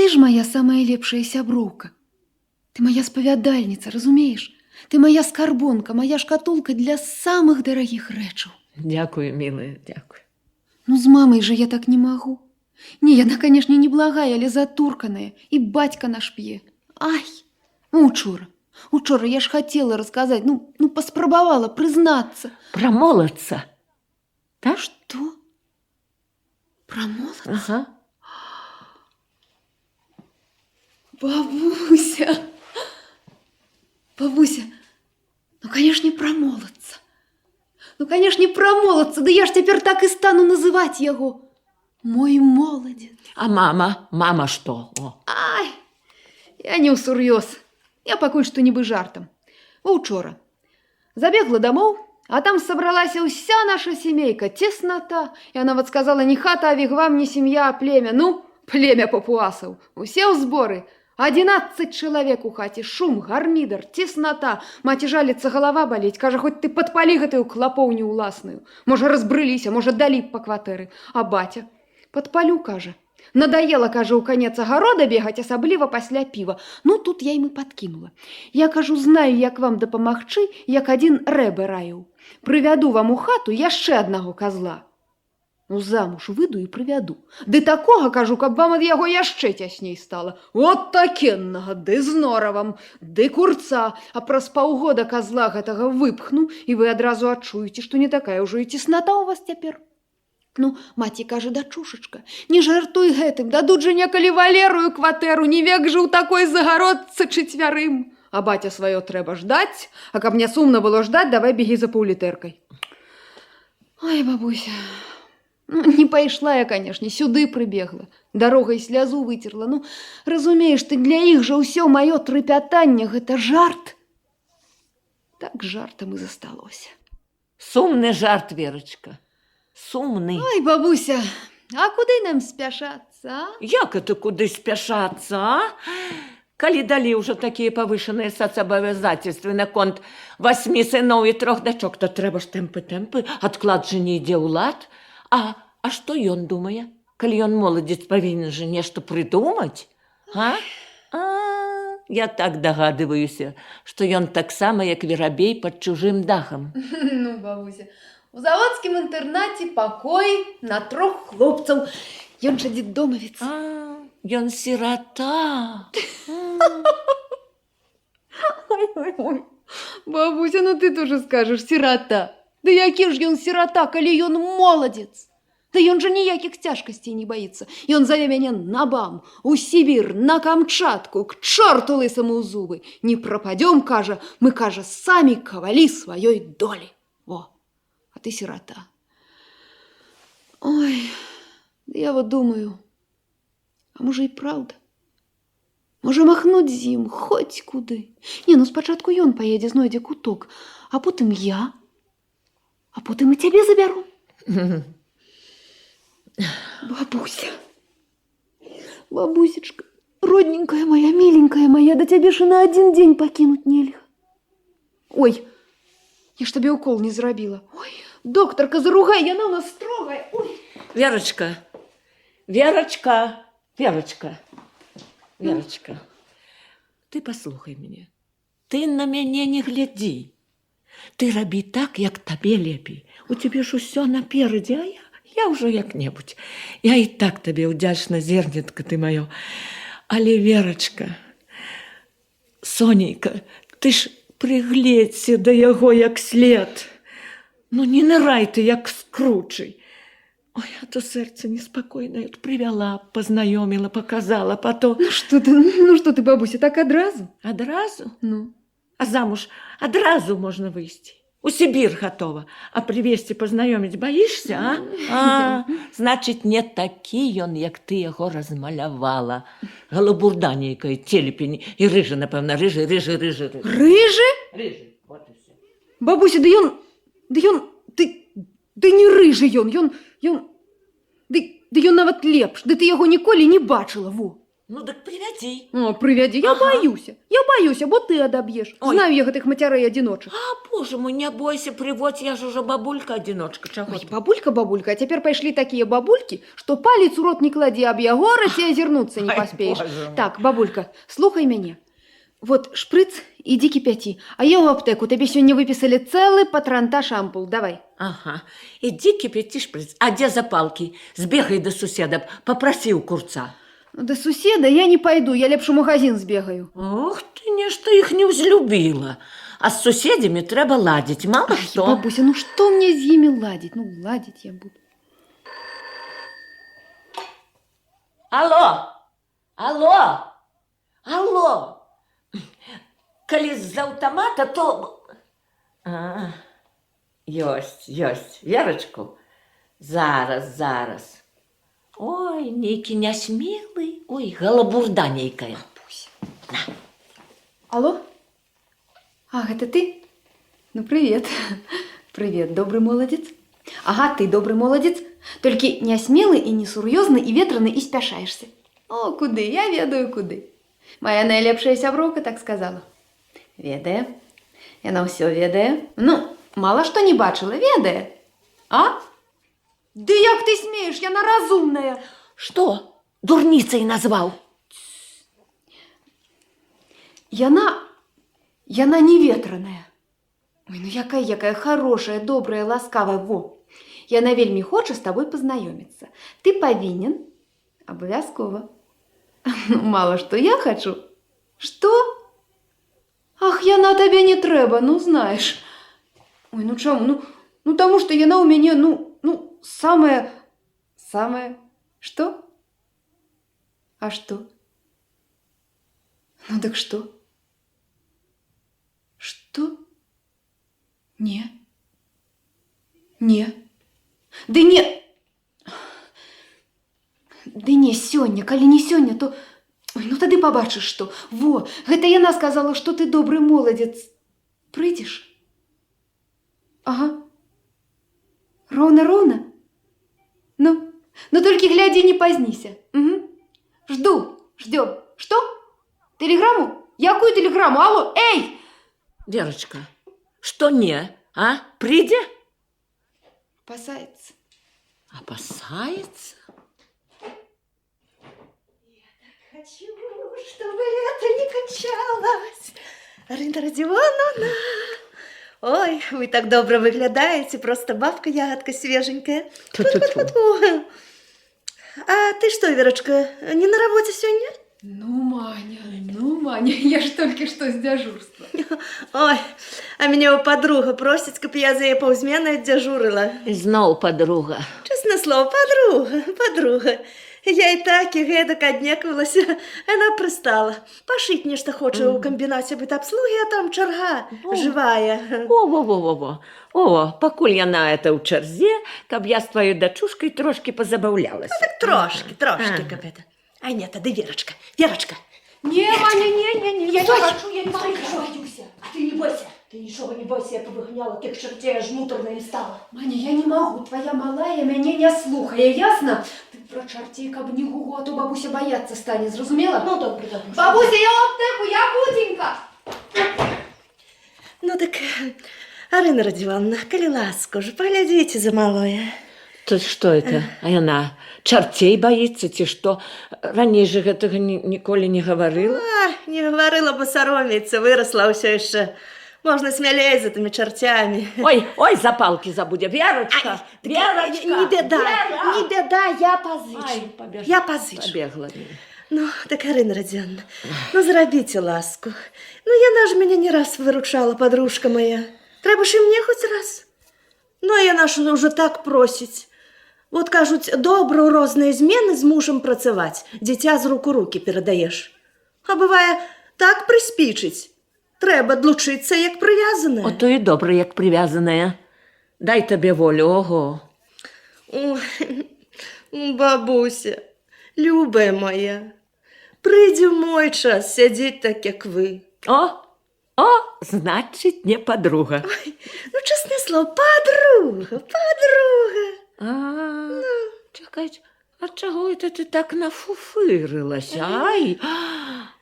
ж моя самая лепшая сяброўка. Ты моя спавядальніца, разумееш? Ты моя скарбонка, моя шкатулка для самых дарагіх рэчаў. Дякую, милая, дякую. Ну, з мамай жа я так не магу. Не, яна, канешне, не благая, але затурканая, і бацька наш п'е. Ай, учора я ж хацела расказаць, ну, паспрабавала прызнацца. Прамолацца? Так? Што? Прамолацца? Ага. Бабуся, ну, канешне, прамолацца. Да я ж цяпер так і стану называць яго. Мой моладзец. А мама што? Ай, я не ўсур'ёз. Я пакуль што нібы жартам. Учора забегла домоў, а там сабралася ўся наша семейка, теснота. Я нават сказала, не хата, а вігвам, не сям'я, а племя. Ну, племя папуасаў. Усе ў зборы. 11 чалавек у хаце, шум, гармідар, теснота. Маці жаліцца, галава баліць. Кажа, хоць ты падпалі гэтую клапоўню ўласную. Можа, разбрыліся, можа, далі па кватэры. А баця? Падпалю, кажа. Надаела, кажа, у канец агарода бегаць, асабліва пасля піва. Ну, тут я ім і падкінула. Я, кажу, знаю, як вам дапамагчы, як адзін рэбе раіў. Прывяду вам у хату яшчэ аднаго казла. Ну, замуж выйду і прывяду. Ды такога, кажу, каб вам ад яго яшчэ цясней стала. От такеннага, ды з норавам, ды курца. А праз паўгода казла гэтага выпхну, і вы адразу адчуеце, што не такая ўжо і цеснота ў вас цяпер. Ну, маці кажа, дачушачка, не жартуй гэтым, дадуць жа некалі Валерую кватэру, не век жа ў такой загародцы чацвярым. А баця сваё трэба ждаць, а каб не сумна было ждаць, давай бегі за паўлітэркай. Ой, бабуся, ну, не пайшла я, канешне, сюды прыбегла, дарогай слязу выцерла. Ну, разумееш, ты для іх жа ўсё маё трыпятанне, гэта жарт. Так жартам і засталося. Сумны жарт, Верочка. Сумны. Ой, бабуся, а куды нам спяшацца, а? Як это куды спяшацца, а? Калі далі ўжо такія павышаныя сацабавязательствы наконт 8 сыноў і 3 дачок, то трэба ж тэмпы, адклад жа не ідзе ў лад. А што ён думае? Калі ён моладзец, павінен жа нешта прыдумаць, а? Я так дагадываюся, што ён таксама, як верабей пад чужым дахам. Ну, бабуся, у заводскім інтэрнаце пакой на 3 хлопцаў. Ён жа дзеддомавец. Ён сірата. Ой, бабуся, ну ты тоже скажешь, сирота. Да які ж ён сирота, калі ён моладзец? Да ён жа ніякіх цяжкасцей не баіцца. Ён заве мяне на БАМ, у Сібір, на Камчатку, к чорту лысаму ў зубы. Не прападём, кажа, мы, кажа, самі кавалі сваёй долі. Во, а ты сирота. Ой, да я вот думаю, а можа і праўда. Можа махнуць з ім хоць куды. Не, ну спачатку ён паедзе, знойдзе куток, а потым я, а потым і цябе забяру. Бабуся, бабусечка, родненькая моя, миленькая моя, да тебе ж и на один день покинуть нельга. Ой, я ж тебе укол не зрабила. Ой, докторка, заругай, яна у нас строгая. Ой. Верочка, Верочка, Верочка, Верочка, ты послухай мяне. Ты на мяне не глядзі. Ты рабі так, як табе лепей. У тебе ж усё наперадзе, а я ўжо як-небудзь. Я і так табе ўдзячна, зернятка ты маё. Але, Верачка, Сонейка, ты ж прыгледзься да яго як след. Ну, не нырай ты, як скручай. Ой, а то сэрца неспакойнае. Прывяла, пазнаёміла, паказала, потом... Ну что ты, бабуся, так адразу? Адразу? Ну. А замуж адразу можна выйсці. У Сібір гатова. А прывезці, пазнаёміць баішся, а? Значыць, не такі ён, як ты яго размалявала. Галабурда нейкая, телепень і рыжы, напэўна, рыжы. Рыжы? Рыжы, вот і все. Бабуся, да не рыжы ён, да ён нават лепш, да ты яго ніколі не бачыла, во. Ну, так прывядзі. О, прывядзі, я баюся, бо ты адаб'еш. Знаю я гэтых мацярэй-адзіночак. А, боже мой, не бойся, прыводзь, я ж ужо бабулька-адзіночка. Чаго Ой, ты? бабулька, а цяпер пайшлі такія бабулькі, што палец у рот не кладзі, аб яго раці азірнуцца не Ай, паспееш. боже мой. Так, бабулька, слухай мяне. Вот шпрыц, ідзі кіпяці, а я ў аптэку, табе сёння выпісалі цэлы патранташ ампул, давай. Ага, ідзі кіпяці шпрыц. А дзе запалкі? Збегай да суседа, папрасі ў курца. Да суседа я не пайду, я лепш у магазин збегаю. Ох, ты нешта іх не ўзлюбіла. А з суседзямі трэба ладзіць, мала што. Бабуся, ну што мне з імі ладзіць? Ну, ладзіць я буду. Алло! Калі з аўтамата, то... Ёсць. Верачку? Зараз. Ой, нейкі нясмелы. Ой, галабурда нейкая. Алло? А, гэта ты? Ну, привет. Привет, добрый молодец. Ага, ты добрый молодец. Толькі не смелый і не сур'ёзны і ветраны і спяшаешься. О, куды? Я ведаю, куды. Моя найлепшая сяброўка так сказала. Ведае. Яна ўсё ведае. Ну, мала што не бачыла, ведае. А? Ды як ты смееш? Яна разумная. Што? Дурніцай назваў? Яна не ветраная. Ой, ну якая хорошая, добрая, ласкавая. Во. Яна вельмі хоча з табой пазнаёміцца. Ты павінен абавязкова. Ну, мало што я хачу. Што? Ах, яна табе не трэба, ну знаеш. Ой, ну чаму? Ну таму што яна ў мяне, самая... Што? А што? Ну так што? Што? Не. Ды не сёння, калі не сёння, то... Ой, ну тады пабачыш, што. Во, гэта яна сказала, што ты добры моладзец. Прыйдзеш? Ага. Роўна? Ну толькі глядзі, не пазніся. Ждём. Што? Тэлеграму? Якую тэлеграму? Алло, эй! Верочка, што не, а? Прыйдзе? Опасается. Опасается? Хочу, чтобы это не кончалось. Арина Родионовна. Ой, вы так добро выглядаете, просто бабка-ягодка свеженькая. Ту-ту-ту. А ты что, Верочка, не на работе сегодня? Ну, Маня, я ж только что с дежурства. Ой, а меня подруга просит, каб я за яе паўзмены дежурила. Зноў подруга. Честное слово, подруга. Я и так, и гэтак аднеквалася. Она пристала. Пошить нешта хоча ў камбінаце бытабслугі, а там чарга жывая. Во-во-во-во-во. О, пакуль яна это ў чарзе, каб я з тваёй дачушкай трошки позабаўлялася. Так трошки, каб это. А нет, тады Верочка. Не, Маня, не, я не хочу, я не боюсь. Ты не бойся. Ты ничего не бойся, я повыгняла тех чертей, аж муторно не стала. Маня, я не могу, твоя малая мяне не слухае, ясно? Ты про чартей, каб не гугу, а то бабуся бояться стане, зразумела? Ну, добре. Бабуся, я в аптеку, я худенька. Ну так, Арина Родионовна, коли ласку же, поглядите за малое. То что это? А яна чартей боится, ці што? Раней же гэтага ніколі не гаварыла? Не говорила бы соромиться, выросла все еще. Можно смелее за этими чертями. Ой, запалки забудя. Верочка, Верочка. Не беда, я позычу. Я позычу. Побегла. Ну, так, Арина Родионовна, ну, зробите ласку. Ну, яна ж меня не раз выручала, подружка моя. Треба ж і мне хоть раз. Ну, а яна ж уже так просить. Вот, кажуть, добре у розные змены з мужем працаваць. Дзіця з рук у руки передаєш. А бывае, так приспічить. Треба длучиться, як прив'язане. Ото і добре, як прив'язане. Дай тобі волю, ого. Ой, бабуся, любая моя, прийде мой час сидіть так, як ви. О, значить, не подруга. Ой, ну, чесне слово, подруга. Чекай, а чого це ти так нафуфирилася? Ай,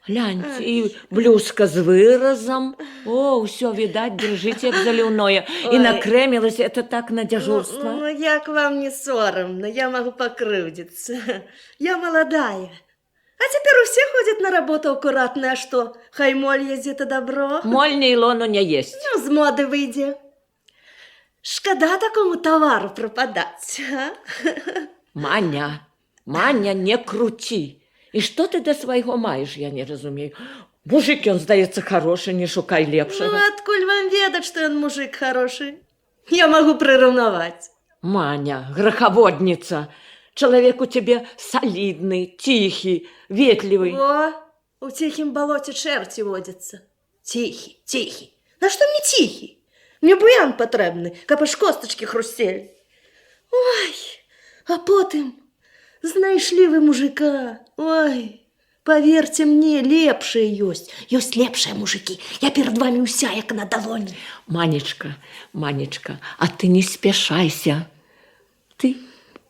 гляньте, і блузка з виразом. О, все, видать, дрожить, як заливное. І накремилася, це так на дежурство. Ну, як вам не соромно, я могу покрывдиться. Я молодая. А теперь все ходят на работу аккуратно, а что? Хай моль есть это добро. Моль нейлону не есть. Ну, з моди вийде. Шкода такому товару пропадать, а? Маня, не крути. І що ти до свого маєш, я не розумію. Мужик, он, здається, хороший, не шукай лепшего. Ну, откуль вам ведать, что он мужик хороший? Я могу приревновать. Маня, греховодница. Человек у тебя солидный, тихий, ветливый. Во, у тихим болоте черти водятся. Тихий. На что мне тихий? Мне буян потребный, каб аж косточки хрустели. Ой, а потым знайшлі вы мужика. Ой, поверьте мне, лепшие ёсць. Ёсць лепшие мужики. Я перед вами уся, як на долоні. Манечка, а ты не спешайся. Ты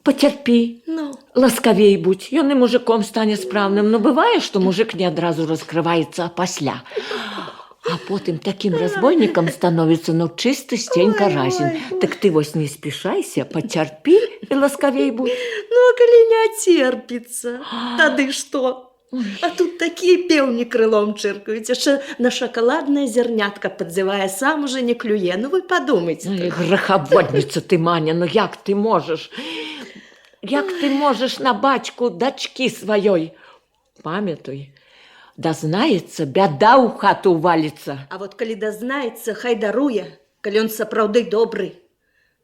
потерпи. Ну. Ласкавей будь. Ён і мужиком стане справным. Но бывае, што мужик не адразу раскрываецца, а пасля. А потым таким разбойником становится, ну, чистостенько разин. Так ты вось не спешайся, потерпи и ласкавей будь. Ну, а коли не терпится, тады что? А тут такие певни крылом чиркают, еще на шоколадное зернятко подзывая, сам уже не клюе. Ну, вы подумайте. Ой, греховодница ты, Маня, ну як ты можешь? Як ты можешь на бацьку дачки своей? Памятуй. Дазнаецца, бяда ў хату валіцца. А вот калі дазнаецца, хай даруе, калі он сапраўды добрый.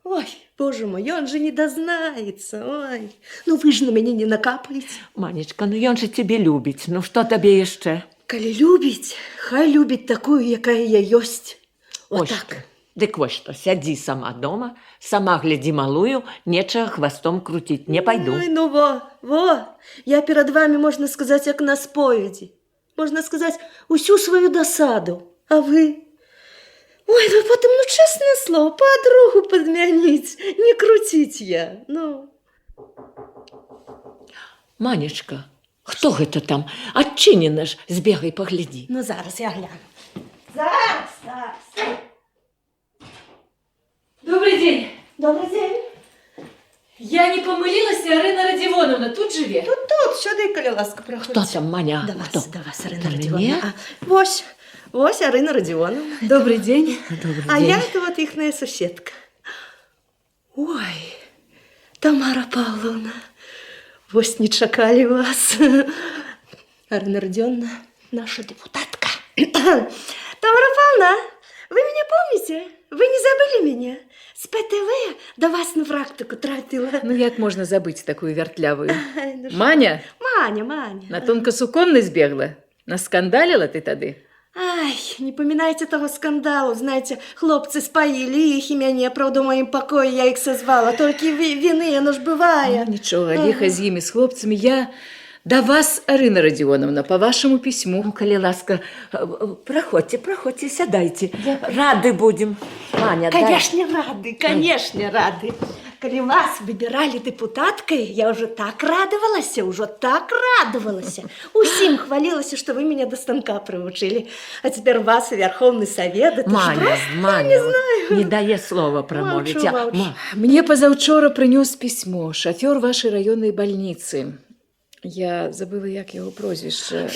Ой, боже мой, он же не дазнаецца, ой. Ну вы ж на мяне не накапаеце. Манечка, ну ён же тебе любіць, ну што табе яшчэ? Калі любіць, хай любіць такую, якая я ёсць. Вот так. Дык вось што, сядзі сама дома, сама глядзі малую, нечага хвастом круціць, не пайду. Ой, ну во, я перад вами, можна сказаць, як на споведzi. Можно сказать, усю свою досаду. А вы? Ой, ну потом, ну, честное слово, подругу подмянить, не крутить я, ну. Манечка, хто гэта там? Адчынена ж, збегай, паглядзі. Ну, зараз я гляну. Зараз. Добрый день. Добрый день. Я не помилилась, Арина Родионовна тут живе? Тут, сюди, коли ласка, проходить. Хто там, Маня? До вас, Арина До Родионовна. Вось Арина Родионовна. Добрый день. Добрый А день. я это вот ихная соседка. Ой, Тамара Павловна, вось не чакали вас. Арина Родионовна, наша депутатка. Тамара Павловна, вы меня помните? Вы не забыли меня? С ПТВ до вас на практику тратила. Ну, як можна забыть такую вертлявую? Ай, ну що? Маня, Маня. на тонкосуконной збегла? Наскандалила ты тады? Ай, не поминайте того скандалу. Знаете, хлопцы споили их и меня, правда, в моем покое я их созвала. Только вины, оно ж бывает. Ну, нічого, ліха з імі, з хлопцами. Я до вас, Арина Родионовна, по вашему письму. Ну, коли ласка, проходьте, сядайте. Рады будем. Маня, Конечно, рады. Коли вас выбирали депутаткой, я уже так радовалась. Усім хвалилась, что вы меня до станка приучили. А теперь вас и Верховный Совет. Это Маня, не знаю. Не дає слова промовить. Молчу. Мне позавчора принес письмо шофер вашей районной больницы. Я забыла, як його прозвище.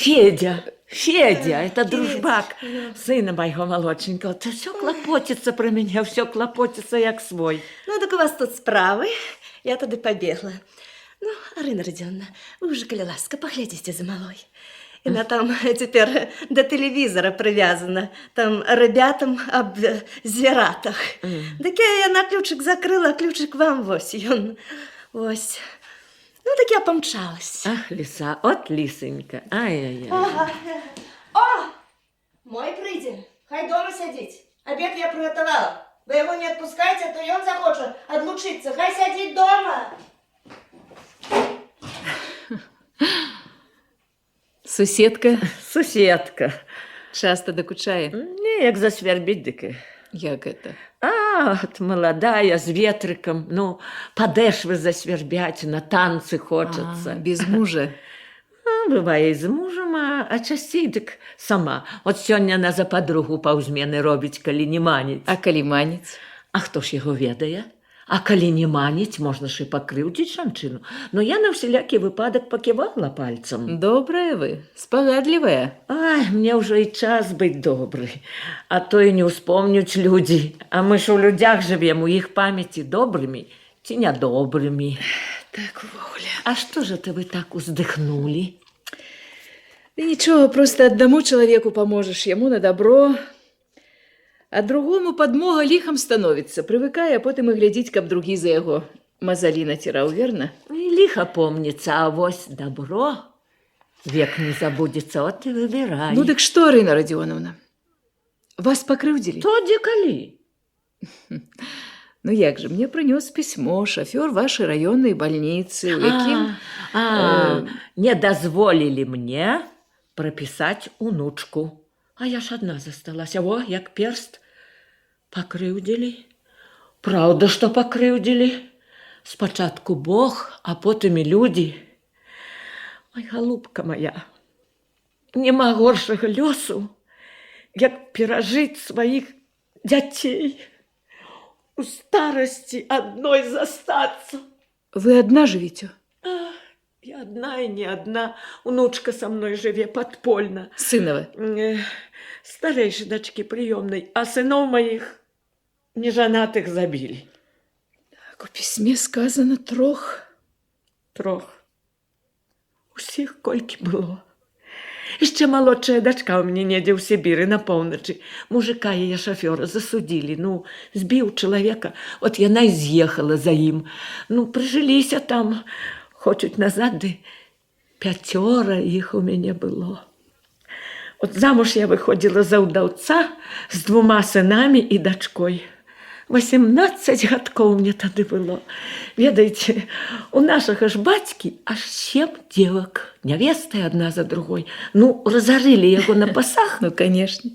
Федя, это дружбак сына моего молодшенького. Ты все клопотится про меня, все клопотится, як свой. Ну, так у вас тут справы. Я туда побегла. Ну, Арина Родионовна, вы уже, коли ласка, поглядите за малой. Она там теперь до телевизора привязана. Там ребятам об звератах. Так я на ключик закрыла, а ключик вам вось. Ось. Ну, так я помчалась. Ах, лиса, от лисенька. Ай-яй-яй. О! Мой прийде. Хай дома сидить. Обед я приготовила. Вы его не отпускаете, то и он захочет отлучиться. Хай сидит дома. Суседка часто докучає? Не, як засвербить дики. Як это? От молодая, с ветриком. Ну, подешвы засвербять, на танцы хочется. Без мужа? Бывае з мужем, а часцей дык сама. От сёння на за подругу паўзмены робіць, калі не маніць. А калі маніць? А хто ж яго ведае? А калі не маніць, можна ж і пакрыўдзіць жанчыну. Но я на ўсялякі выпадак паківала пальцам. Добрая вы, спагадлівая. Ай, мне ўжо і час быць добрый. А то і не ўспомнюць людзі. А мы ж у людзях жывем, у іх памяці добрымі ці нядобрымі. Так, увогуле. А што ж это вы так уздыхнулі? Да ничего, просто одному человеку поможешь, ему на добро, а другому подмога лихом становится, привыкая, а потом и глядеть, как другі за его мозоли натирал, верно? І ліха помніцца, а вось добро век не забудется, от и выбирай. Ну так что, Арина Родионовна, вас покрывдили? То де калі? Ну як же, мне принес письмо шофер вашей районной больницы, у яким... Не дазволілі мне прапісаць унучку. А я ж адна засталася. О, як перст. Пакрыўдзілі. Праўда, што пакрыўдзілі. Спачатку Бог, а потым і людзі. Ой, голубка моя, нема горшага лёсу, як перажыць сваіх дзяцей. У старости одной застаться. Вы одна живете? И одна, и не одна. Внучка со мной живе подпольно. Сынова? Старейшей дочки приемной, а сынов моих неженатых забили. Так, у письме сказано 3. 3. Усіх колькі было. Яшчэ малодшая дачка ў мяне недзе ў Сібіры на поўначы. Мужика яе шафёра засудзілі. Ну, збіў чалавека. От яна і з'ехала за ім. Ну, прыжыліся там. Хочуць назад, ды 5 іх у мяне было. От замуж я выходзіла за ўдаўца з 2 сынамі і дачкой. 18 гадкоў мне тады было. Ведаеце, у нашага ж бацькі аж 7 девак, нявесты адна за другой. Ну, разарылі яго на пасах. Ну, конечно.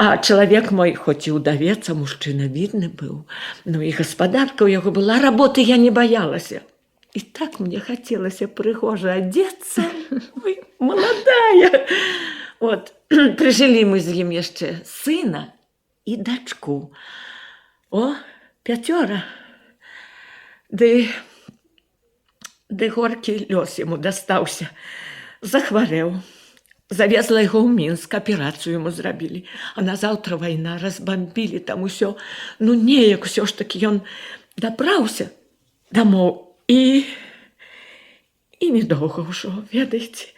А чалавек мой, хоць і ўдавец, а мужчына видны быў. Ну, і гаспадарка ў яго была, работы я не баялася. І так мне хацелася прыгожа адзецца. Ой, маладая. Вот, прыжылі мы з ім яшчэ сына і дачку. О, 5. Ды горкі лёс яму дастаўся. Захварэў. Завезла яго ў Мінск, аперацыю яму зрабілі. А назаўтра вайна, разбамбілі там усё. Ну, неяк усё ж такі ён дабраўся дамоў і І недоўга ўжо, ведаеце.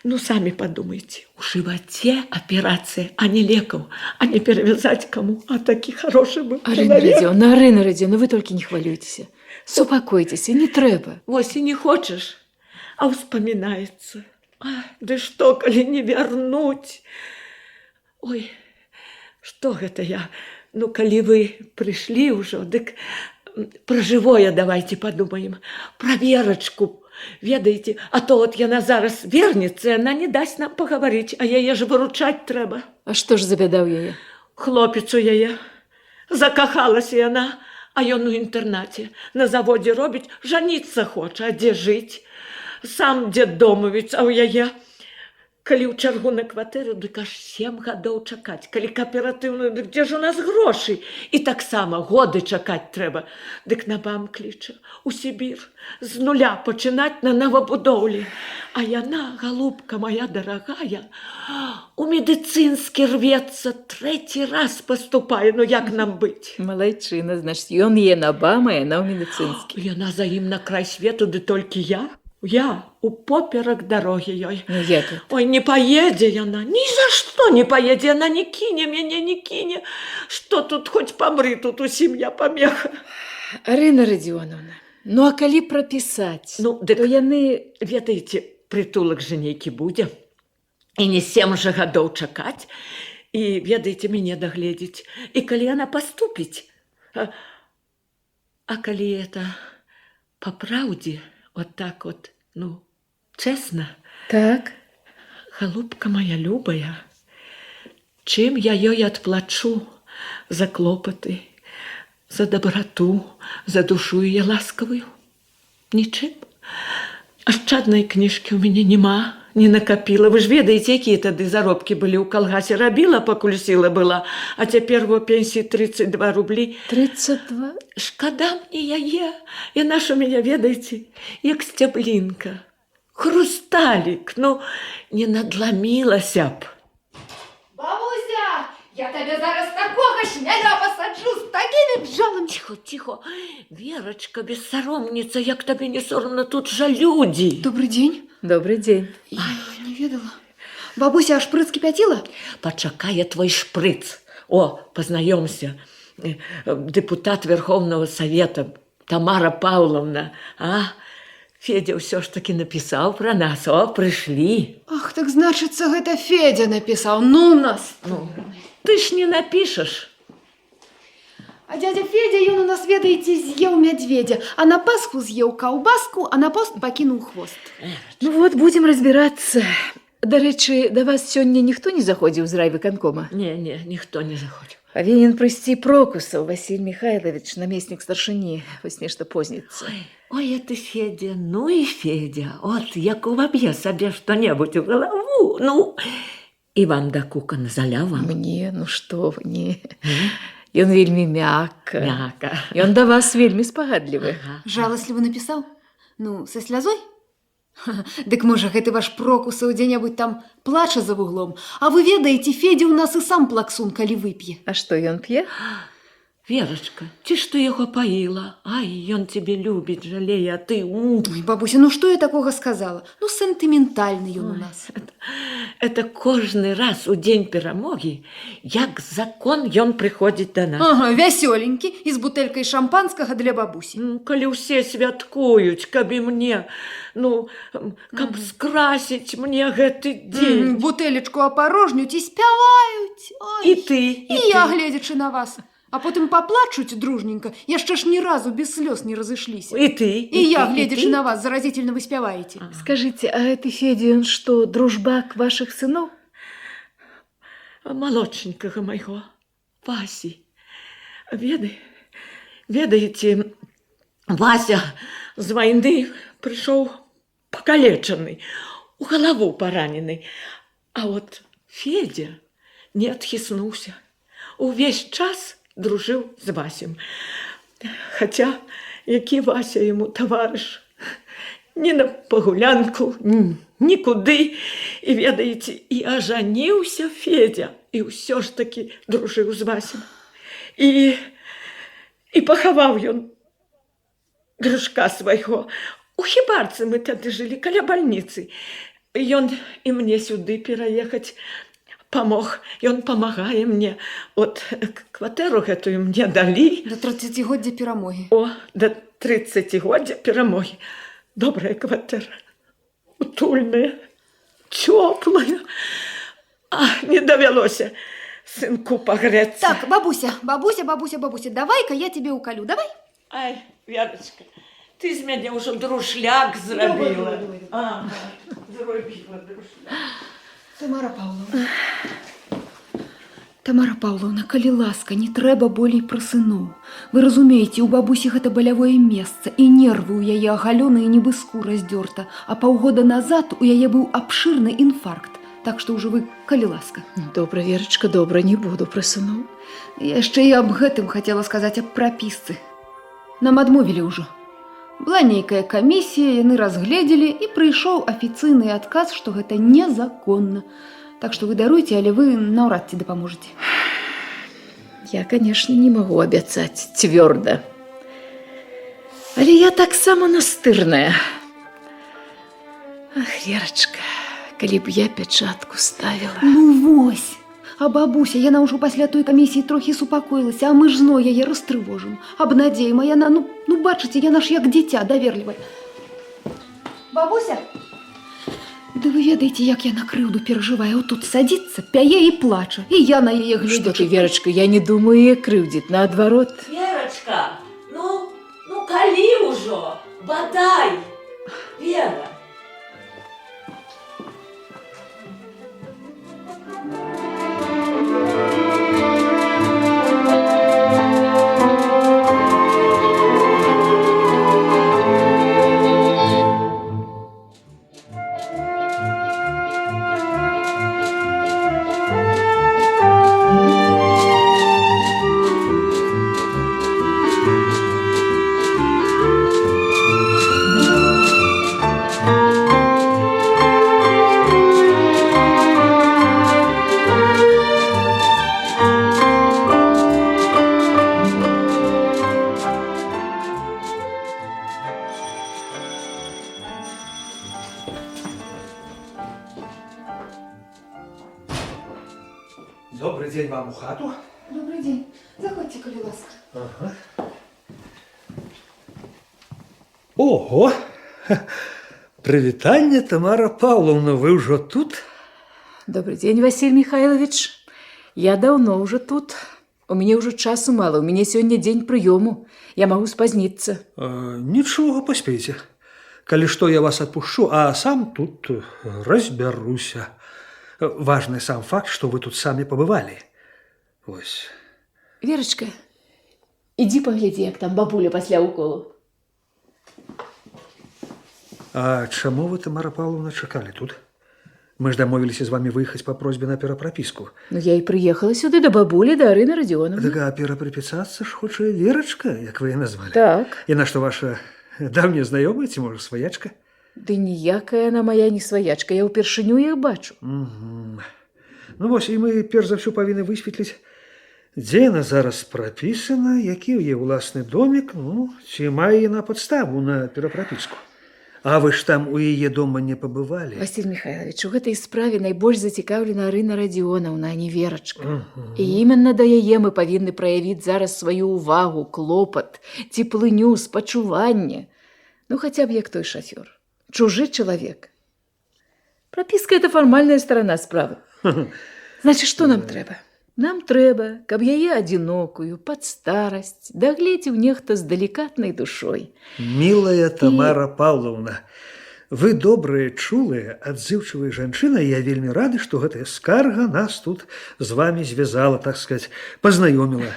Ну, самі падумайце, у жываце аперацыя, а не лекаў, а не перавязаць каму. А такі хорошы быў чалавек. Арина Радзіўна, вы толькі не хвалюйцеся. Супакойцеся, не трэба. Вось і не хочаш, а ўспамінаецца. Ды што, калі не вярнуць? Ой, што гэта я? Ну, калі вы прыйшлі ўжо, дык пра жывое давайце падумаем. Пра Верачку, ведаеце, а то от яна зараз вернецца, яна не дасць нам пагаварыць, а яе ж выручаць трэба. А што ж забяда ў яе? Хлопец у яе. Закахалася яна, а ён у інтэрнаце. На заводзе робіць, жаніцца хоча, а дзе жыць? Сам дзеддомавец, а ў яе... Калі ў чаргу на кватэру, дык аж 7 гадоў чакаць. Калі кааператыўную, дык дзе ж у нас грошы? І таксама годы чакаць трэба. Дык на бам кліча, у Сібір, з нуля пачынаць на новабудоўлі. А яна, галубка моя дарагая, у медыцынскі рвецца, 3 раз паступае, ну як нам быць? Малайчына, значыць, ён е на бам, а яна ў медыцынскі. Яна за ім на край свету, ды толькі я. Я у поперак дарогі ёй. Ну, як это? Ой, не поедзе яна, ні за што не поедзе, яна не кіне мяне, не кіне. Што тут, хоць памры, тут усім я памеха. Арина Радзіоновна, ну а калі прапісаць, Ну, дык, то яны... ведаеце, притулак жа нейкі будзе. І не 7 жа гадоў чакаць. І, ведаеце, мяне дагледзець. І калі яна паступіць, а калі это па праўдзе, вот так вот, ну, честно. Так. Голубка моя любая, чым я ёй адплачу за клопаты, за доброту, за душу яе ласкавую? Нічым. Ашчаднай кніжкі ў мяне нема, не накапіла. Вы ж ведаеце, якія тады заробкі былі ў калгасе. Рабіла, пакуль сіла была, а цяпер во пенсіі 32 рублі. 32? Шкада мне яе. Яна ж у мяне, ведаеце, як сцяблінка. Хрусталік, ну, не надламілася б. Бабуся, я тебе зараз такого шмеля посаджу з такими бджолами. Тихо, тихо. Верочка, бессаромница, як табе не соромно, тут жа люди. Добрый день. Добрый день. Я не ведала. Бабуся, а шприц кипятила? Почакае твой шприц. О, познаемся. Депутат Верховного Совета Тамара Павловна. А? Федя ўсё ж таки написал про нас. О, пришли. Ах, так значится, это Федя написал. Ну, нас. Ну, ты ж не напишешь. А дядя Федя, ён у нас, ведаеце, з'еў медведя, а на Пасху з'еў каўбаску, а на пост пакінуў хвост. Ну вот, будем разбираться. Дарэчы, да вас сёння ніхто не заходзіў з райвыканкома? Не, ніхто не заходзіў. Павінен прыйсці Прокусаў Васіль Михайлович, намеснік старшыні. Вось нешта позніцца. Ой, это Федя, ну и Федя. От, як уваб'е сабе што-небудзь у галаву. Ну, і вам да кукан залява. Мне, ну што вы, не. Ён вельмі мякка. Мякка. Ён да вас вельмі спагадлівы. Жалостливо написал? Ну, со слезой? Дык можа, гэты ваш Прокусаў дзе-небудзь там плача за вуглом. А вы ведаеце, Федя у нас і сам плаксун, калі вып'е. А што ён п'е? Верочка, ці ж ты яго паіла? Ай, ён тебе любіць, жалее, а ты... Ой, бабуся, ну што я такога сказала? Ну, сентыментальны ён у нас. Это кожны раз у дзень перамогі, як закон, ён прыходзіць да нас. Ага, вясёленькі і з бутэлькай шампанскага для бабусі. Калі ўсе святкуюць, каб і мне, ну, каб скрасіць мне гэты дзень. Бутэлечку апарожнюць і спяваюць. Ой. І ты, і я, гледзячы на вас. А потым паплачуць дружненька, яшчэ ж ні разу без слёз не разышліся. І ты, і я, гледзячы на вас, заразительно вы спяваеце. Скажите, а это Федя, он что, дружбак ваших сынов? Малодшенькага майго, Васі. Ведаеце, Вася з вайны прыйшоў пакалечаны, у галаву паранены. А от Федя не адхіснуўся. Увесь час дружыў з Васем. Хаця, які Вася яму таварыш. Ні на пагулянку, нікуды. І ведаеце, і ажаніўся Федя. І ўсё ж такі дружыў з Васем. І пахаваў ён дружка свайго У хібарцы мы тады жылі каля бальніцы. Ён і мне сюды пераехаць памог. Ён памагае мне. От кватэру гэтую мне далі. До 30-годдзя перамогі. О, да 30-годдзя перамогі. Добрая кватэра. Утульная, цёплая. А, не давялося сынку пагрэцца. Так, бабуся, давай-ка я тебе уколю, давай. Ай, Верочка, ты з мяне ўжо друшляк зрабіла. Ага, зрабіла друшляк. Тамара Паўловна, калі ласка, не трэба болей пра сыноў. Вы разумееце, у бабусі гэта балявое месца, і нервы ў яе агалёныя, нібы скура здёрта, а паўгода назад у яе быў абшырны інфаркт. Так што ўжо вы, калі ласка. Добра, Верачка, добра, не буду пра сыноў. Яшчэ і аб гэтым хацела сказаць аб прапісцы. Нам адмовілі ўжо. Была нейкая камісія, яны разгледзелі, і прыйшоў афіцыйны адказ, што гэта незаконна. Так што вы даруйце, але вы наўрад ці дапаможаце. Я, конечно, не могу абяцаць цвёрда. Але я таксама настырная. Ах, Верачка, калі б я пячатку ставіла. Ну вось! А бабуся, яна ўжо пасля той камісіі трохі супакоілася, а мы ж зноў яе растрывожым. Абнадзеем, а яна, ну бачыце, яна ж як дзіця даверлівая. Бабуся! Да вы ведаеце, як яна крыўду перажывае. От тут садзіцца, пяе і плача. І я на яе глядзячы. Што ты, Верачка, я не думаю яе крыўдзіць, наадварот. Верочка, ну калі ўжо, бадай, Вера. Добрый день вам у хату. Добрый день. Заходьте, калі ласка. Ага. Ого! Прывітанне, Тамара Павловна, вы ўжо тут? Добрый день, Василий Михайлович. Я давно уже тут. У меня уже часу мало, у меня сегодня день приему. Я могу споздниться. Нічога, паспейце. Калі што, я вас отпущу, а сам тут разбяруся. Важный сам факт, что вы тут сами побывали. Ось. Верочка, иди погляди, як там бабуля пасля уколу. А чаму вы, Тамара Павловна, чакалі тут? Мы ж дамовіліся з вами выехаць по просьбе на перапрапіску. Ну, я и приехала сюда до бабули, до Арины Родионовны. Так, а перапрапісацца ж хоча Верочка, як вы яе назвалі. Так. І на што ваша давняя знаёмая, ці можа сваячка? Ды ніякая она моя не своячка, я ўпершыню іх бачу. Угу. Ну вось, і мы перш за ўсё павінны высветліць, дзе яна зараз прапісана, які ў яе ўласны домік, ну, ці мае яна падставу на перапрапіску. А вы ж там у яе дома не пабывалі? Василь Михайлович, у гэтай справе найбольш зацікаўлена Арына Радзіонаўна, а не Верачка. І іменно да яе мы павінны праявіць зараз сваю ўвагу, клопат, цеплыню, спачуванне. Ну, хаця б як той шафёр. Чужий человек. Прописка – это формальная сторона справы. Значит, что нам трэба? Нам трэба, каб яе адзінокую, пад старасць, дагледзеў нехта з далікатнай душой. Милая Тамара Павловна, вы добрая, чулая, адзыўчывая жанчына, і я вельмі рады, што гэтая скарга нас тут з вами звязала, так сказать, познаёміла.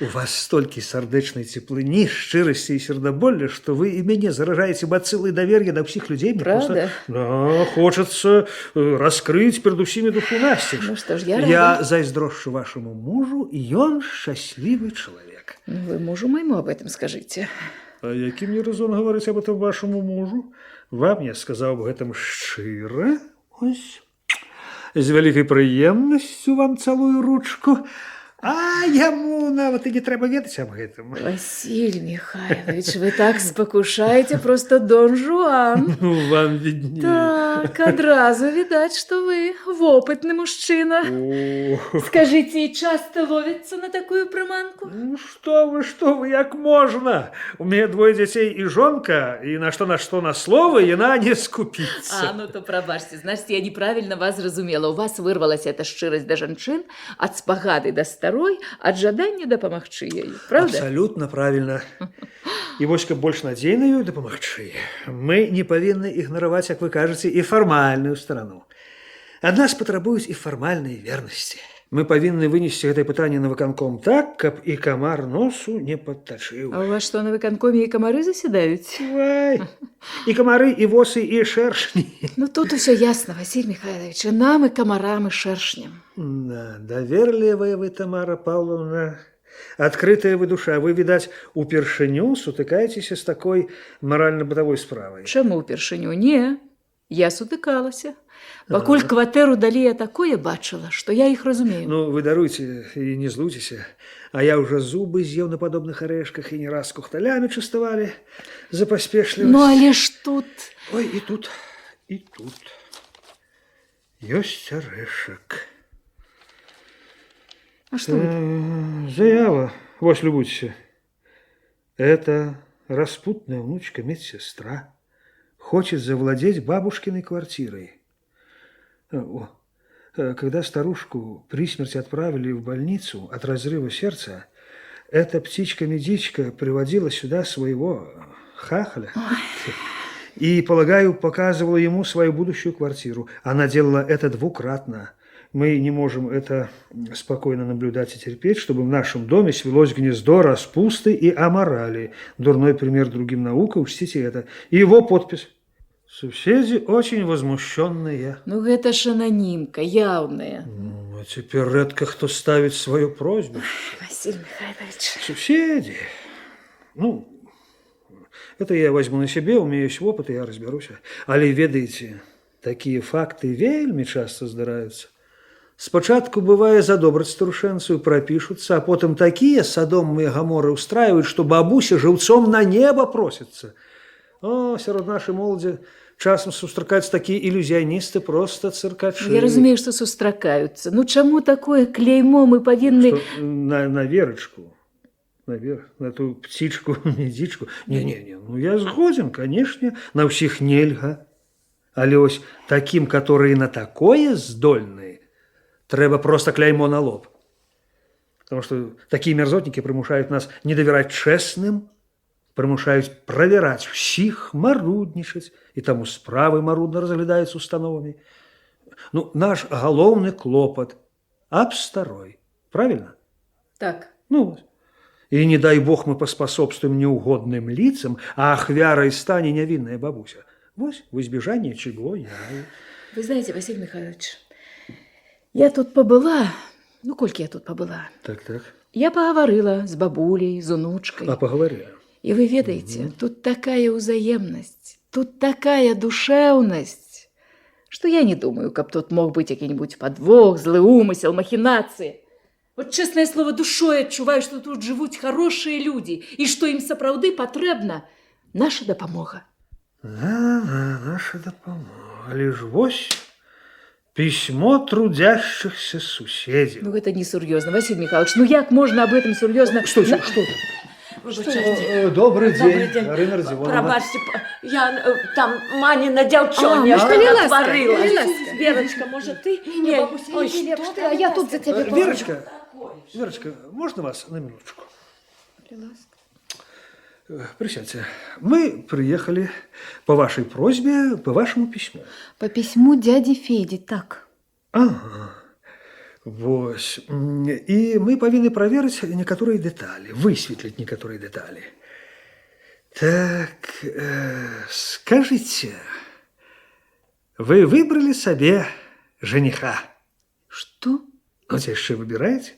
У вас столькі сардэчнай цеплыні, шчырасці і сердаболля, што вы і мяне заражаеце бацылай давер'я да ўсіх людзей. Правда? Да, хочацца раскрыць перад усімі душу насцеж. Ну што ж, я рада. Я зайздрошчу вашаму мужу, і ён шчаслівы чалавек. Ну, вы мужу моему об этом скажите. А які мне резон гаварыць об этом вашаму мужу? Вам я сказаў об гэтым шчыра. Ось. З вялікай прыемнасцю вам цалую ручку. А яму нават і не трэба ведаць аб гэтым. Василь Михайлович, вы так спокушаете, просто Дон Жуан. Ну, вам виднее. Так, одразу видать, что вы опытный мужчина. О, Скажите, и часто ловится на такую приманку? ну что вы, як можна? У меня 2 дзяцей і жонка, і на что на слово яна не скупіцца. Ну то пробачьте, значит, я неправильно вас зразумела. У вас вырвалась эта шчырасць да жанчын, ад спагады да старой, ад жадання дапамагчы ёй, правда? Абсолютно правильно. І вось каб больш надзейна ёй дапамагчы, мы не павінны ігнараваць, як вы кажаце, і фармальную старану. Ад нас патрабуюць і фармальнай вернасці. Мы павінны вынесці гэтае пытанне на выканком так, каб і камар носу не падтачыў. А у вас что, на выканкоме и комары заседают? Ой, і камары, і восы, і шэршні. Ну тут все ясно, Василий Михайлович, и нам, и комарам, и шершням. Да, даверлівая вы, Тамара Павловна. Открытая вы душа. Вы, видать, упершыню сутыкаецеся з такой маральна-бытавой справай. Чаму упершыню? Не, я сутыкалася. Пакуль кватэру далі, я такое бачыла, што я іх разумею. Ну, вы даруйце і не злуйцеся. А я уже зубы з'еў на падобных арэшках і не раз кухталямі частавалі за паспешлівасць. Ну, але ж тут... Ой, і тут. Ёсць арэшак. А что это? Заява. Вось, любуйся. Это распутная внучка медсестра. Хочет завладеть бабушкиной квартирой. Когда старушку при смерти отправили в больницу от разрыва сердца, эта птичка-медичка приводила сюда своего хахаля. И, полагаю, показывала ему свою будущую квартиру. Она делала это 2-кратно. Мы не можем это спокойно наблюдать и терпеть, чтобы в нашем доме свелось гнездо распусты и аморали. Дурной пример другим наукам, учтите это. И его подпись. Соседи очень возмущенные. Ну, это ж анонимка, явная. Ну, а теперь редко кто ставит свою просьбу. Василий Михайлович. Соседи. Ну, это я возьму на себе, у меня есть опыт, и я разберусь. Але ведаеце, такие факты вельми часто здараюцца. Спочатку бывае задобраць старушэнцу, пропишутся, а потом такие Содомы и Гоморры устраивают, что бабуся живцом на небо просится. О, сярод нашей молоді часом сустракаюцца такие иллюзионисты, просто циркачи. Я разумею, что сустракаются. Ну, чему такое клеймо мы повинны... Что, на Верочку, на ту птичку-медичку. Не, ну я згоден, конечно, на всех нельга. Але ось таким, которые на такое здольные, трэба просто кляймо на лоб. Потому что такие мерзотники примушают нас не доверять честным, примушают проверять всех, марудничать, и тому справы марудно разглядаются установами. Ну, наш головный клопот об старой. Правильно? Так. Ну, и не дай бог мы поспособствуем неугодным лицам, а ахвярой станет невинная бабуся. Вот в избежание чего я... Вы знаете, Василий Михайлович, я тут побыла, ну, кольки я тут побыла. Так. Я поговорила с бабулей, с унучкой. А поговоря. И вы ведаете, тут такая узаемность, тут такая душевность, что я не думаю, как тут мог быть какой-нибудь подвох, злый умысел, махинации. Вот, честное слово, душой отчуваю, что тут живут хорошие люди, и что им сапраўды потребна наша допомога. Да, наша допомога. Лишь вось письмо трудящихся соседей. Ну, это не серьезно, Василий Михайлович, ну як можно об этом серьезно... Что? Добрый день, Арина Родионовна. Пробачьте, я там Манина дівчоня Ласка, Верочка, может, ты? Не, бабуся, ой, иди что лепш, ты а я тут за тебя Верочка, можно вас на минуточку? Присядьте. Мы приехали по вашей просьбе, по вашему письму. По письму дяди Феди, так. Ага. Вось. И мы повинны проверить некоторые детали, высветлить некоторые детали. Так, скажите, вы выбрали себе жениха? Что? Вот еще выбираете?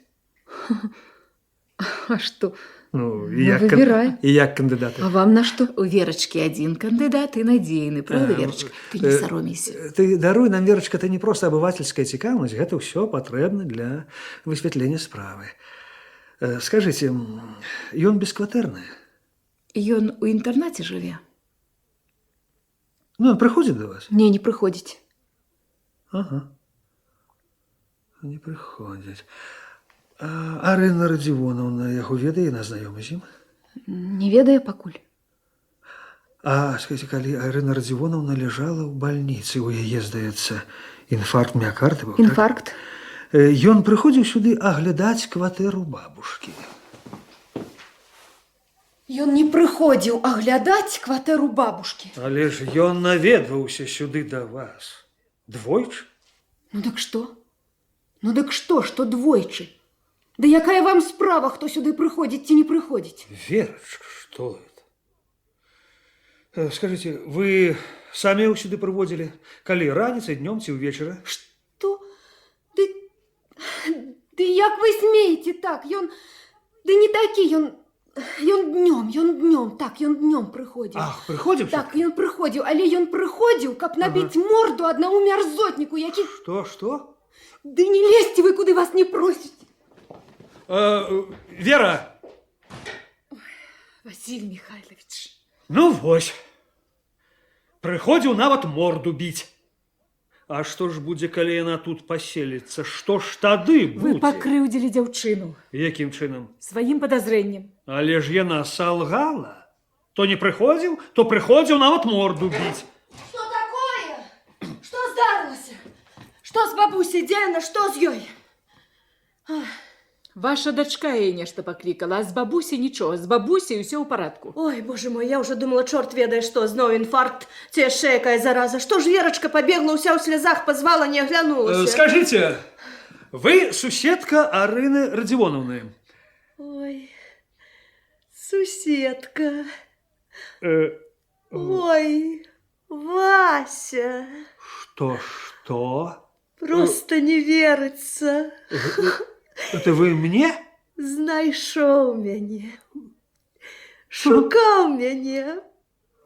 А что? Ну, выбирай. и як кандидаты. А вам на что? У Верочки один кандидат и надейный, правда, Верочка? Ты не саромейся. Ты даруй нам, Верочка, это не просто обывательская цікавасць, гэта ўсё патрэбна для высвятлення справы. Скажите, ён бескватэрны? Ён у интернате жыве? Ну, он прыходзіць до вас? Не, не прыходзіць. Ага. Не прыходзіць. А Арына Радзівонаўна яго ведае, яна знаёма з ім? Не ведае пакуль. А скажите, калі Арына Радзівонаўна ляжала ў бальніцы, у яе, здаецца, інфаркт міакарда быў, Інфаркт. так? Ён прыходзіў сюды аглядаць кватэру бабушкі. Ён не прыходзіў аглядаць кватэру бабушкі. Але ж ён наведваўся сюды да вас. Двойчы? Ну дык што? Ну дык што двойчы? Да якая вам справа, хто сюды прыходзіць ці не прыходзіць? Верочка, что это? Скажите, вы сами его сюда проводили? Коли раніцай, днем ці ўвечары? Што? Ды як вы смееце так? Ён... Ды не такі, ён днём, так, ён днём прыходзіў. Ах, прыходзіў? Так, ён прыходзіў, але ён прыходзіў, каб набіць морду аднаму мярзотніку, які... Что? Ды не лезьце вы, куды вас не просяць. Вера! Василий Михайлович. Ну вось. Прыходзіў нават морду біць. А што ж будзе, калі яна тут паселіцца? Што ж тады Вы будзе? покрыўдзілі дзяўчыну. Якім чынам? Сваім падазрэннем. Але ж яна салгала. То не прыходзіў, то прыходзіў нават морду біць. Что такое? Что здарылася? Что с бабусей, дзе яна, что з ёй? Ваша дачка яе нешта паклікала, а з бабусей нічога, з бабусей усё ў парадку. Ой, боже мой, я уже думала, чорт ведае, што, зноў інфаркт, ці яшчэ якая зараза. Што ж Верочка пабегла ўся ў слязах, пазвала, не аглянулася. Скажите, вы суседка Арыны Радзівонаўны? Ой, суседка. Ой, Вася. Что? Просто не верится. Это вы мне? Знайшоў мяне. Шукаў мяне.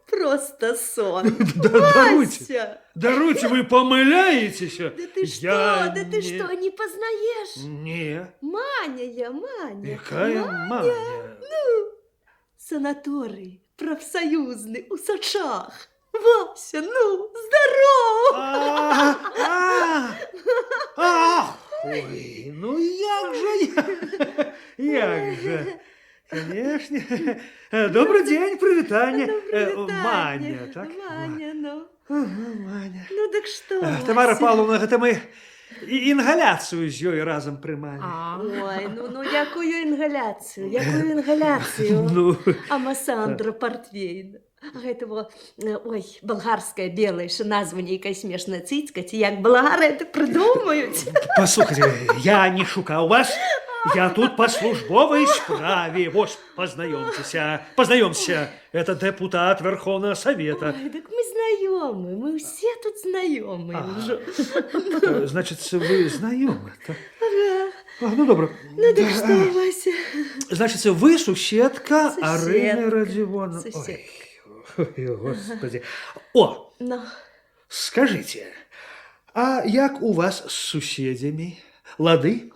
Просто сон. Даруйте. Даруйте, вы помыляетесь. Да ты что? Да ты что, не познаешь? Не. Маня я, Маня. Какая Маня? Ну, санаторий профсоюзный у Сачах. Вася, ну, здорово! Ой, ну як же, конечно. Добрый день, привитание. Маня, так? Маня, ну. Маня. Ну, так что, Тамара Вася? Павловна, гэта мы інгаляцыю з ёй разам прымалі. Ой, ну, якую інгаляцыю? Ну. Амасандра Портвейна. Гэта во, ой, болгарская белая, що назва нейкая смешная цицька, ці як болгары это придумают. Послухайте, я не шукаў вас. Я тут по службовой справе. Вот, познакомься. Это депутат Верховного Совета. Ой, так мы знакомы, мы все тут знакомы уже. Значит, вы знакомы? Ага. Ну, добро. Ну, так что, Вася? Значит, вы суседка Арыны Суседка. Радзівонаўны. Суседка. Ой, господи. О, Ну. скажите, а як у вас с суседями? Лады?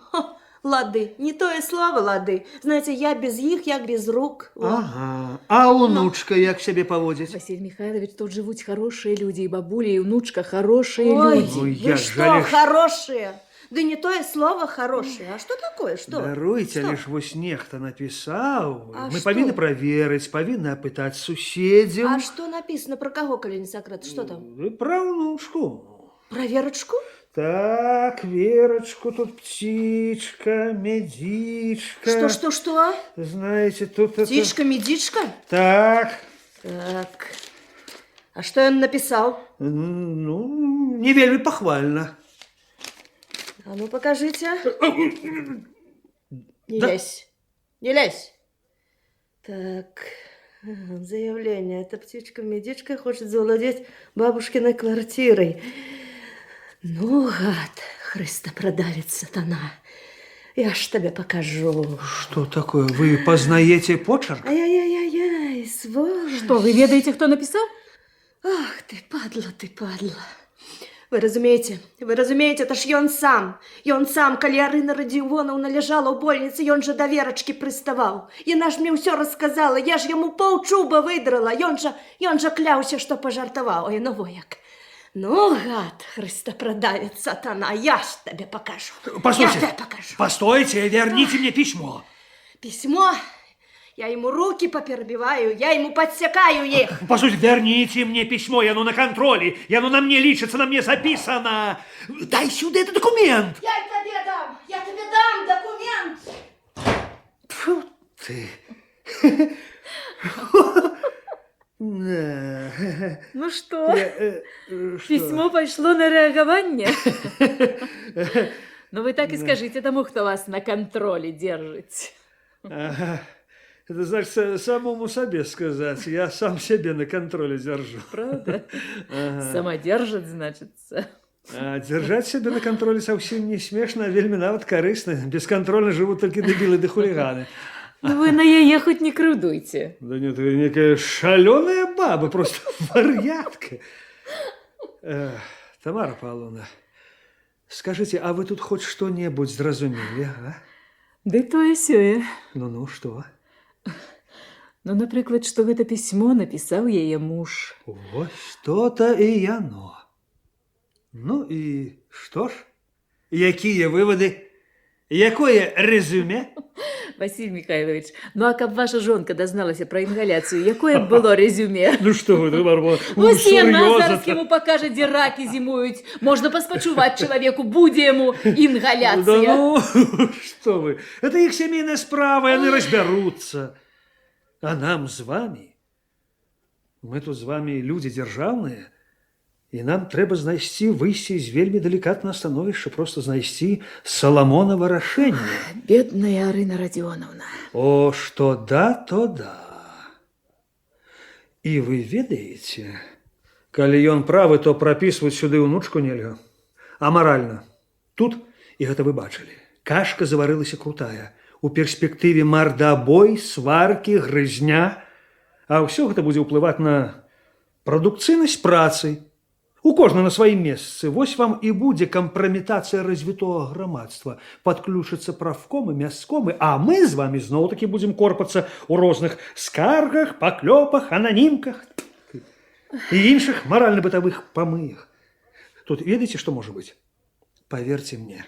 Лады. Не тое слово лады. Знаете, я без их, як без рук. О. Ага. А унучка як себе поводить? Василий Михайлович, тут живут хорошие люди, и бабуля, и внучка хорошие Ой, люди. Ой, вы як что, жаль. хорошие? Да не тое слово хорошие. А что такое? Что? Даруйте, Что? лишь вось нехта написал. А Мы что? повинны проверить, повинны опытать соседям. А что написано про кого, коли не секрет? Что там? Про внучку. Про Верочку? Так, Верочку, тут птичка, медичка. Что? Знаете, тут Птичка, медичка? Так. Так. А что он написал? Ну, не вельми похвально. А ну покажите. Не Да. лезь. Не лезь. Так. Заявление. Эта птичка-медичка хочет завладеть бабушкиной квартирой. Ну, гад, христопродавец сатана. Я ж тебе покажу. Что такое? Вы познаете почерк? Ай-яй-яй-яй, сволочь. Что, вы ведаете, кто написал? Ах, ты падла, ты падла. Вы разумеете, это ж ён сам, калі Арына Радзівонаўна ляжала ў больніцы, ён жа да Верачкі прыставаў. Яна ж мне ўсё расказала, я ж яму паўчуба выдрала, ён жа кляўся, што пажартаваў. Ой, ну во як. Ну, гад, хрыстапрадавец сатана, я ж тебе покажу. Постойте, Я тебе покажу. постойте, верните мне письмо. Письмо? Я ему руки поперебиваю, я ему подсекаю их. Послушайте, верните мне письмо, оно на контроле, и оно на мне личится, на мне записано. Дай сюда этот документ. Я тебе дам документ. Фу ты. Ну что, письмо пошло на реагирование? Ну вы так и скажите тому, кто вас на контроле держит. Ага. Это значит самому себе сказать. Я сам себе на контроле держу. Правда? Ага. Самодержит, значится. А держать себя на контроле совсем не смешно, а вельми нават корыстно. Бесконтрольно живут только дебилы да хулиганы. Ну вы на яе хоть не крудуйте. Да нет, вы некая шаленая баба, просто варьятка. Тамара Павловна, скажите, а вы тут хоть что-нибудь зразумели, а? Да тое сёе. Ну, что? Ну, напрыклад, што гэта пісьмо напісаў яе муж. Вось то-то і яно. Ну і што ж? Якія вывады? Якое резюме? Василь Михайлович, ну а каб ваша жонка дазналася пра інгаляцыю, якое б было резюме? Ну што вы, Тамара Павловна, Ось яна зараз яму пакажа, дзе ракі зімуюць. Можна паспачуваць чалавеку, будзе яму інгаляцыя. Да ну, что вы, это их семейная справа, и они разберутся. А нам с вами, мы тут с вами люди державные, и нам трэба знайсці выйсце з вельмі далікатнага становішча, просто знайсці Саламонова рашэнне. Бедная Арына Радзіонаўна. О, что да, то да. И вы ведаеце, калі ён правы, то прапісваць сюды ўнучку нельга. А маральна, тут, і гэта вы бачылі, кашка заварылася крутая. У перспектыве мардабой, сваркі, грызня, а ўсё гэта будзе ўплываць на прадукцыйнасць працы. У кожнага на сваім месцы. Вось вам і будзе кампраметацыя развітого грамадства. Падключацца правкомы, мяскомы, а мы з вами зноў-такі будзем корпацца ў розных скаргах, паклёпах, ананімках і іншых маральна-бытавых памыях. Тут ведаеце, што можа быць? Паверьце мне,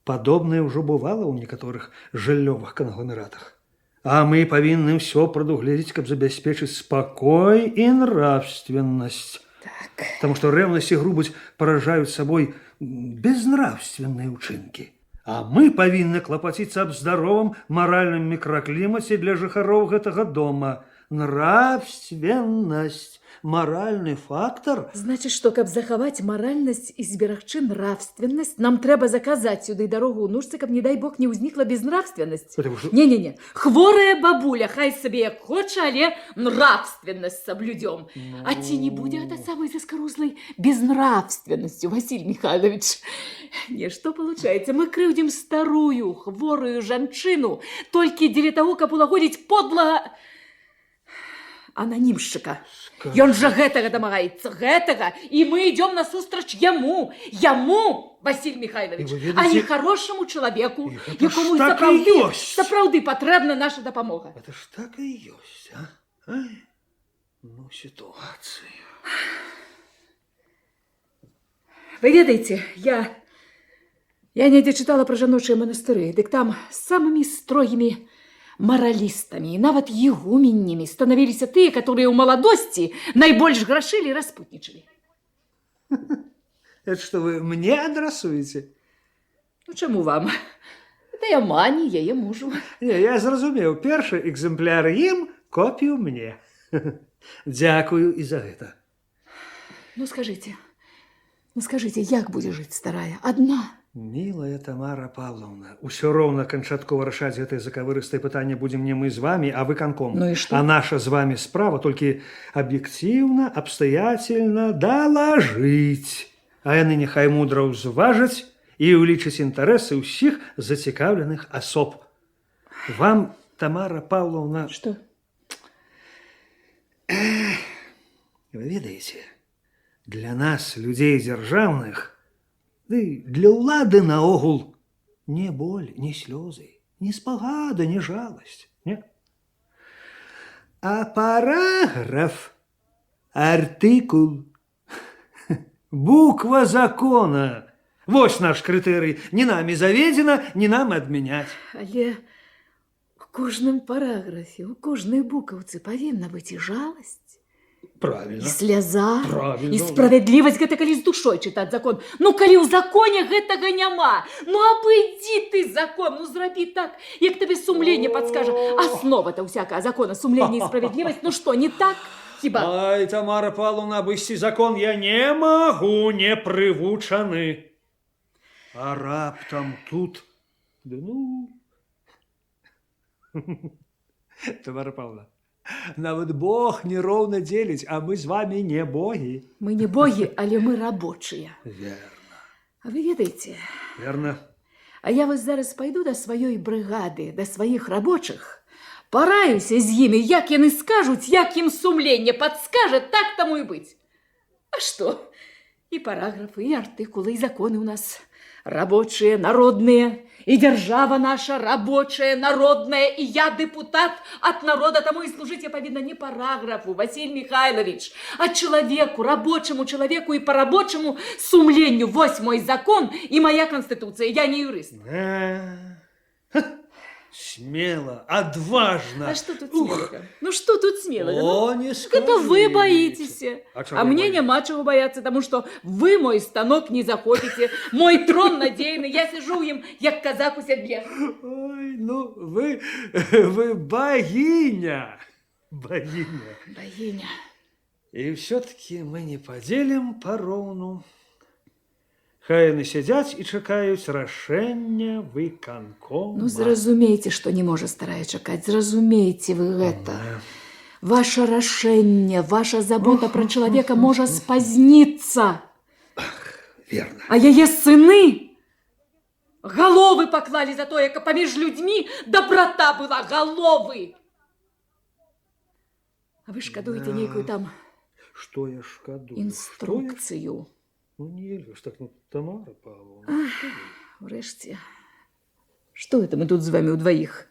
падобнае ўжо бывала ў некаторых жыллёвых кангломератах. А мы павінны ўсё прадугледзець, каб забяспечыць спакой і нравственнасць. Потому что ревность и грубость поражают собой безнравственные учинки. А мы повинны клопотиться об здоровом моральном микроклимате для жыхароў гэтага дома. Нравственность, моральный фактор. Значит, что, каб захаваць маральнасць і зберагчы нравственнасць, нам трэба заказаць сюды дарогу ўнучцы, каб, не дай бог, не ўзнікла безнравственнасць. Не-не-не, хворая бабуля, хай сабе як хоча, але нравственнасць соблюдем. А ці не будзе гэта самой заскарузлай безнравственнасцю, Василь Михайлович? Не, что получается? Мы крыўдзім старую, хворую жанчыну толькі дзеля таго, каб улагодзіць подлага ананімшчыка. Ён жа гэтага дамагаецца, гэтага, і мы ідём насустрач яму, Василь Михайлович, а не хорошаму чалавеку, якому сапраўды патрэбна наша дапамога. Это ж так и ёсць, а? Ну, ситуация. Вы ведаеце, я недзе чытала пра жаночыя манастыры, дык там самымі строгімі моралистами, и нават игуменнями становились те, которые у молодости наибольш грашили и распутничали. Это что, вы мне адресуете? Ну, чему вам? Это я Мане, яе мужу. Не, я зразумеў. Першы экземпляр ім, копію мне. Дякую і за гэта. Ну, скажите, як будзе жыць старая? Одна? Милая Тамара Павловна, усё роўна канчаткова рашаць гэтае закавырыстае пытанне будзем не мы з вами, а выканком. Ну і што? А наша з вами справа толькі аб'ектыўна, абстаятельна далажыць. А яны няхай мудра ўзважаць і ўлічыць інтарэсы ўсіх зацікаўленых асоб. Вам, Тамара Павловна, Что? вы ведаеце, для нас, людзей дзяржаўных, ды для ўлады наогул не боль, не слёзы, не спагада, не жаласць, не? А параграф, артыкул, буква закона. Вось наш крытэрый. Не намі заведзена, не нам адмяняць. Але у кожным параграфе, у кожнай букаўцы павінна быць і жаласць, Правильно. і сляза, Правильно. і справядлівасць. Гэта калі з душой чытаць закон. Ну, калі ў законе гэтага няма, ну, абыдзі ты закон, ну, зрабі так, як табе сумленне падскажа. Аснова-то ўсякага закона, сумленне і справядлівасць, ну што, не так? Хіба? Ай, Тамара Павловна, абысці закон я не магу, не прывучаны. А раптам тут... Да ну... Тамара Павловна, нават Бог нероўна дзеліць, а мы з вами не богі. Мы не богі, але мы рабочыя. Верно. А вы ведаеце, Верно. а я вось зараз пайду да сваёй брыгады, да сваіх рабочых, параюся з імі, як яны скажуць, як ім сумленне падскажа, так таму і быць. А што? І параграфы, і артыкулы, і законы ў нас рабочыя, народныя, і дзяржава наша рабочая, народная, і я дэпутат ад народа, таму і служыць я павінна не параграфу, Васіль Михайлович, а чалавеку, рабочаму чалавеку і па-рабочаму сумленню. Вось мой закон і моя канстытуцыя. Я не юрыст. Смело, адважна. А што тут смелага? Ну што тут смелага? О, Ну, не скажите. гэта вы баіцеся. А чаго А мне бояцца? няма чаго баяцца, таму што вы мой станок не захопіце, мой трон надзейны, я сижу ў ім, як казак у сядле. Ой, ну вы богиня. Богиня. Богиня. И все-таки мы не поделим поровну. Хай яны сядзяць і чакаюць рашэння выканкома. Ну, зразумейце, што не можа старая чакаць. Зразумейце вы гэта. Ваша рашэнне, ваша забота пра чалавека можа спазніцца. Верно. А яе сыны галовы паклалі за тое, каб паміж людзьмі дабрата была, галовы. А вы шкадуеце нейкую там Что я шкадую? інструкцыю. Ну, нельга ж так, ну, Тамара Павловна. Урэшце, што гэта мы тут з вами ўдваіх?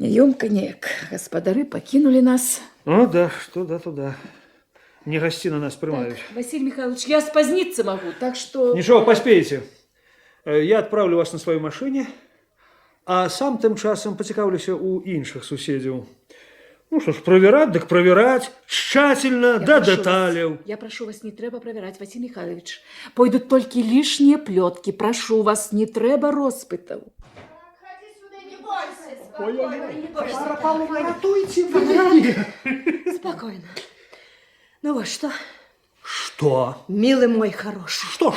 Няёмка неяк. Гаспадары пакінулі нас. О, да, что да, туда. Не гости на нас прымаюць. Так, Василий Михайлович, я спазніцца магу, так што... Ничего, поспеете. Я отправлю вас на своей машине, а сам тым часам пацікаўлюся у іншых суседзяў. Ну что ж, проверать, так проверать, тщательно, до деталей. Я прошу вас, не трэба проверять, Василий Михайлович. Пойдут только лишние плетки. Прошу вас, не трэба роспытов. Ходи сюда, не бойся. Тамара Павловна, ратуйте меня. Спокойно. Ну вот что, Что? милый мой хороший, Что?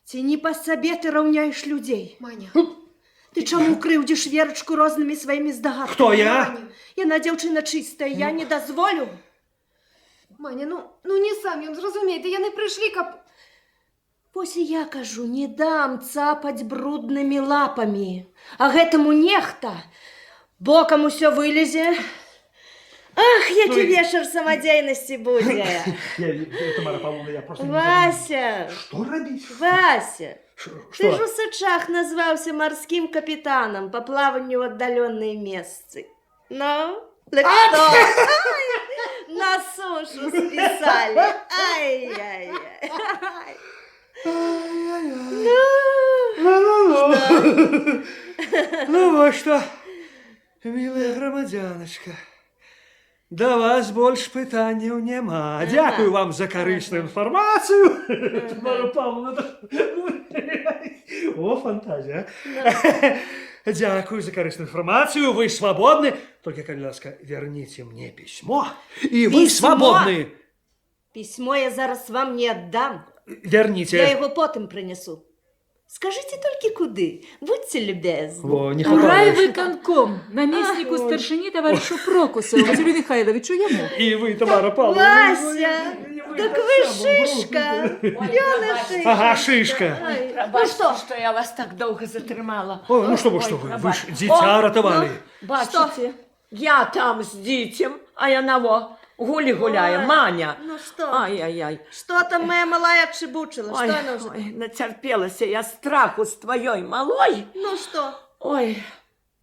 ці не по сабе ты раўняеш людзей? Маня. Ты чаму крыўдзіш Верачку рознымі сваімі здагадкамі? Кто я? Яна дзяўчына чыстая, я не дазволю. Маня, ну не сам ён зразумейте, яны прыйшлі, каб... Вось і я кажу, не дам цапаць бруднымі лапамі. А гэтаму нехта бокам усё вылезе. Ах, які вечар самадзейнасці будзе. Тамара Павловна, я просто Вася, Что робить? Вася, ты ж Что? у Сычах назваўся марскім капітанам па плаванню ў аддаленыя месцы. Ну, так што? Ай, на сушу спісалі. Ай-яй-яй. Ну вот что, милая громадяночка, до вас больше пытанняў няма. Дякую вам за карысную информацию. Тамара Павловна, о, фантазия. Дякую за карысную информацию, вы свободны. Только, коли ласка, верните мне письмо, и вы Письмо? свободны. Пісьмо я зараз вам не аддам. Верните. Я яго потым прынесу. Скажите толькі куды. Будьце любезны. Во, не Рай хватает. выканком, наместнику старшини товаришу Прокусу, Василию Михайловичу, ему. И вы, Тамара Павловна. Вася! Так вы шишка. Яна шишка. Ага, шишка. Ай, Пробачте, що я вас так довго затримала. О, ну что вы, вы ж дитя рятовали. Бачите, я там з дітям, а я наво гулі гуляє, Маня. Ну что? Ай-яй-яй. Что там моя малая отшибучила? Ой, Что она уже? ой, натерпелася я страху з твоєю малой. Ну что? Ой,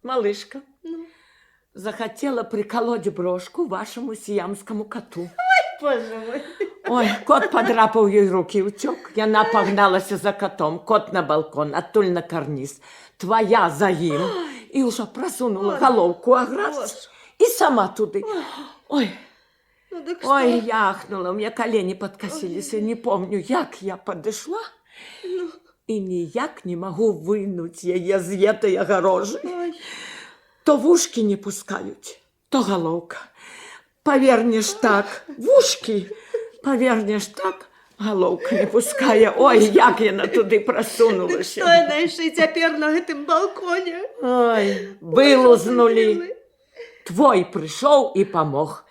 малышка, Ну. захотела приколоть брошку вашему сиамскому коту. Боже мой. Ой, кот подрапав їй руки, утек. Яна погналася за котом. Кот на балкон, оттуль на карниз. Твоя за їм. І вже просунула головку оград. І сама туди. Ой, Ну так что? ой, я ахнула, у меня колени подкосились. Я не помню, як я подошла. І ніяк не могу винуть її з этой огорожі. Ой. То вушки не пускають, то головка. Повернеш так, вушки, повернеш так, головка не пускає. Ой, як я на туди просунулася. Что она еще и теперь на этом балконе? Ой, вилузнули. Твой прийшов і помог.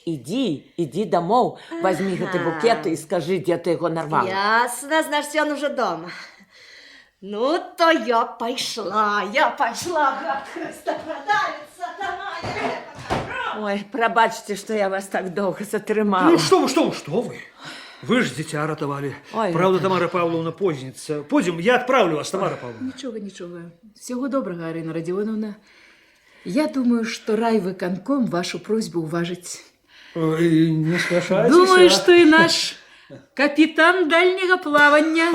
Иди домой, возьми гэты букет и скажи, где ты его нарвала. Ясно, значит, он уже дома. Ну, то я пошла, гад хрестопродавец, сатана, Ой, пробачте, что я вас так довго затримала. Ну что вы? Вы ж дитя рятовали. Ой, Правда, Тамара Павловна позднится. Пойдем, я отправлю вас, Тамара Павловна. Нічого. Всього доброго, Арина Родионовна. Я думаю, что райвыконком вашу просьбу уважить. Ой, не соглашайтесь. Думаю, что и наш капитан дальнего плавания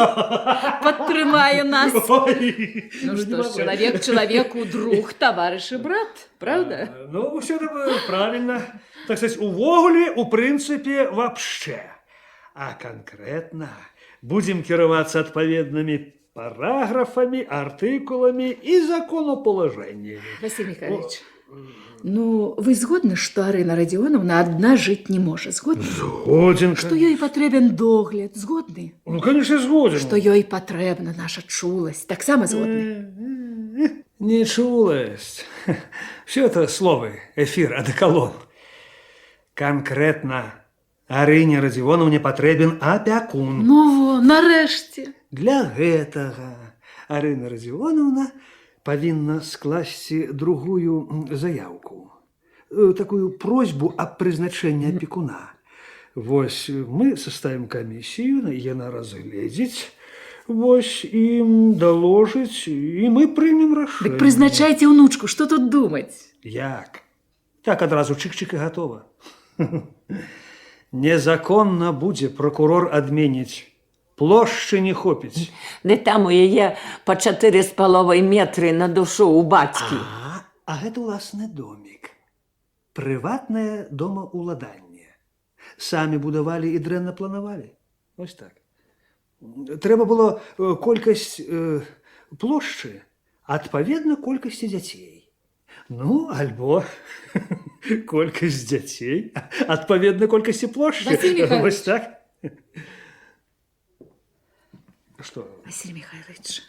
подтрымає нас. Ой, Ну не что ж, могу. человек человеку друг, товарищ и брат, правда? Ну, все это правильно. Так сказать, увогуле, у принципе, вообще. А конкретно будем кироваться отповедными параграфами, артикулами и законоположениями. Василий Михайлович, ну, вы згодны, что Арина Родионовна одна жить не может? Згодны? Згоден. Что ёй потребен догляд? Згодны? Ну, конечно, згоден. Что ёй потребна наша чулость? Так само згодны? Не чулость. Все это слово, эфир, одеколон. Конкретно Арине Родионовне потребен опекун. Ну, во, нарешті. Для гэтага Арина Родионовна павінна скласці другую заявку. Такую просьбу о прызначэнні опекуна. Вось мы составим комиссию, яна разгледзіць, вось ім доложыць, і мы прымем рашэнне. Так призначайте внучку, что тут думать? Як? Так адразу чик-чик і гатова. Незаконна будзе прокурор адменіць. Плошчы не хопіць. Не там у яе по 4,5 метры на душу у бацькі. А гэта ўласны домік. Прыватнае домаўладанне. Самі будавалі і дрэнна планавалі. Вось так. Трэба было колькасць плошчы, адпаведна колькасці дзяцей. Ну, альбо колькасць дзяцей, адпаведна колькасці плошчы. Василий Михайлович. Вось так. Что? Василий Михайлович,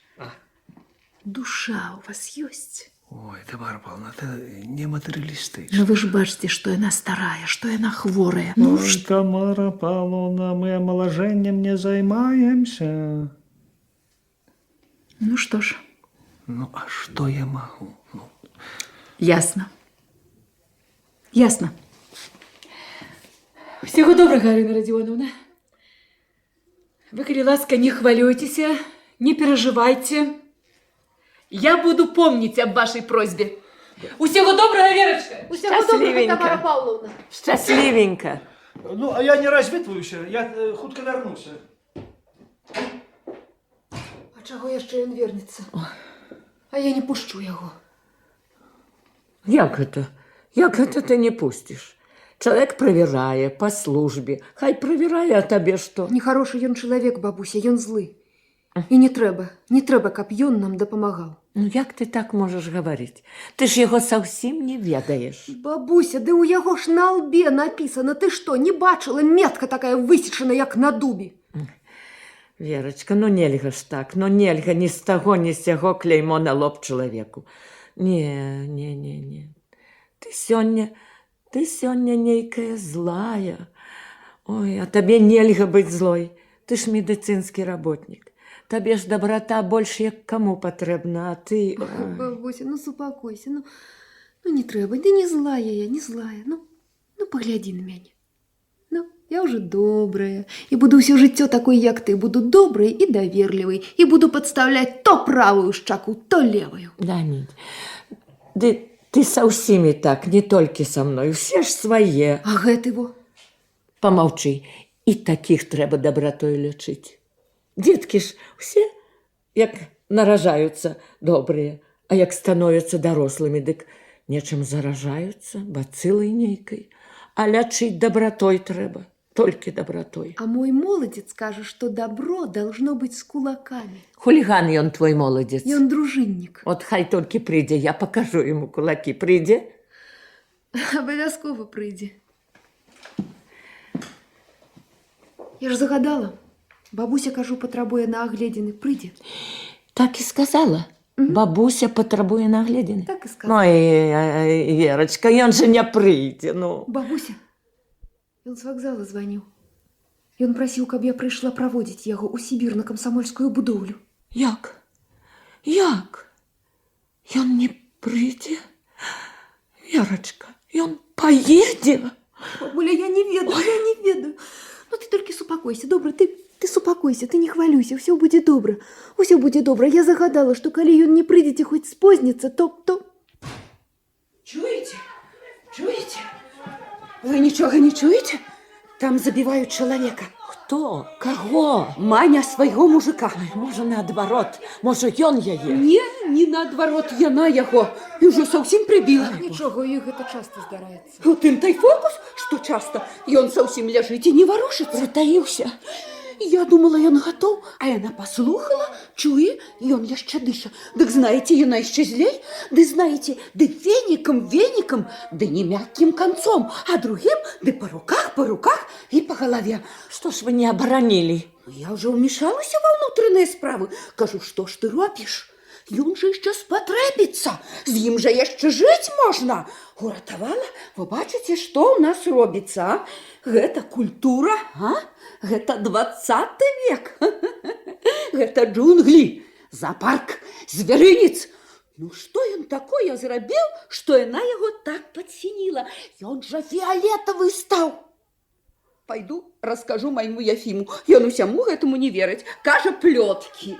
душа у вас есть? Ой, Тамара Павловна, это не материалистично. Но вы ж бачите, что она старая, что она хворая. Ну, Тамара Павловна, мы омоложением не займаемся. Ну что ж, Ну, а что я могу? Ну, ясно. Ясно. Всего доброго, Арина Родионовна. Вы, коли ласка, не хвалюйтесь, не переживайте. Я буду помнить об вашей просьбе. Усего доброго, Верочка! Усього доброго, Тамара Павловна. Щасливенько. ну а я не развітваюся, я хутко вернуся. А чого яшчэ ён вернецца? А я не пушчу яго. Як гэта? Як гэта ты не пусціш? Чалавек правярае па службе. Хай правярае, а табе што? Нехарошы ён чалавек, бабуся, ён злы. І не трэба, каб ён нам дапамагаў. Ну як ты так можаш гаварыць? Ты ж яго зусім не ведаеш. Бабуся, ды ў яго ж на лбе напісана. Ты што, не бачыла? Метка такая высечана, як на дубе. Верачка, ну нельга ж так, ну нельга ні з таго, ні з сяго кляймо на лоб чалавеку. Не. Ты сёння нейкая злая. Ой, а табе нельга быць злой. Ты ж медыцынскі работнік. Табе ж доброта больш як каму патрэбна, а ты... Ой. Бабуся, ну супакойся, ну не трэба, ты не злая я, не злая. Ну паглядзі на мяне. Ну, я уже добрая, і буду ўсё жыццё такой, як ты, буду добрай і даверлівай, і буду падставляць то правую шчаку, то левую. Данить, ты са ўсімі так, не толькі са мной, усе ж свае. А гэты во? Помаўчы, і такіх трэба дабратой лячыць. Дзеткі ж усе, як наражаюцца добрыя, а як становяцца дарослымі, дык нечым заражаюцца, бацылай нейкай. А лячыць дабратой трэба, толькі дабратой. А мой моладзец кажа, што добро должно быць з кулакамі. Хуліган ён твой моладзец. Ён дружыннік. От хай толькі прыйдзе, я пакажу яму кулакі. Прыйдзе? Абавязкова прыйдзе. Я ж загадала. Бабуся, кажу, патрабуе на агледзіны. Прыйдзе. Так і сказала. Бабуся патрабуе на агледзіны. Так і сказала. Ой, Верачка, ён жа не прыйдзе, ну. Бабуся, ён з вакзала званіў. Ён прасіў, каб я прыйшла праводзіць яго ў Сібір на камсамольскую будоўлю. Як? Як? Ён не прыйдзе? Верачка, ён паедзе? Бабуля, я не ведаю. Ну ты толькі супакойся, добра, ты супакойся, ты не хвалюйся, ўсё будзе добра. Усё будзе добра. Я загадала, што калі ён не прыйдзе, хоць спозніцца, то... Чуете? Вы нічога не чуеце? Там забіваюць чалавека. Хто? Каго? Маня свайго мужика. Ай, можа, наадварот. Можа, ён яе? Не наадварот, яна яго. І ўжо зусім прыбіла. Нічога, у іх гэта часта здараецца. У тым той фокус, што часта ён зусім ляжыць і не варушыцца. Затаіўся. Я думала, ён гатоў, а яна паслухала, чуе, ён яшчэ дыша. Дык знаеце, яна яшчэ злей, ды знаеце, ды венікам, ды не мяккім канцом, а другім, ды па руках і па галаве. Што ж вы не абаранілі? Я ўжо ўмешалася ва ўнутраныя справы. Кажу, што ж ты робіш? Ён жа яшчэ спатрэбіцца, з ім жа яшчэ жыць можна. Уратавала, вы бачыце, што ў нас робіцца, а? Гэта культура, а? Гэта 20 век. Гэта джунглі, зоопарк, звярынец. Ну што ён такое зрабіў, што яна яго так падсініла? Ён жа фіолетавы стаў. Пайду раскажу майму Яфіму. Ён усяму гэтаму не верыць. Кажа, плёткі.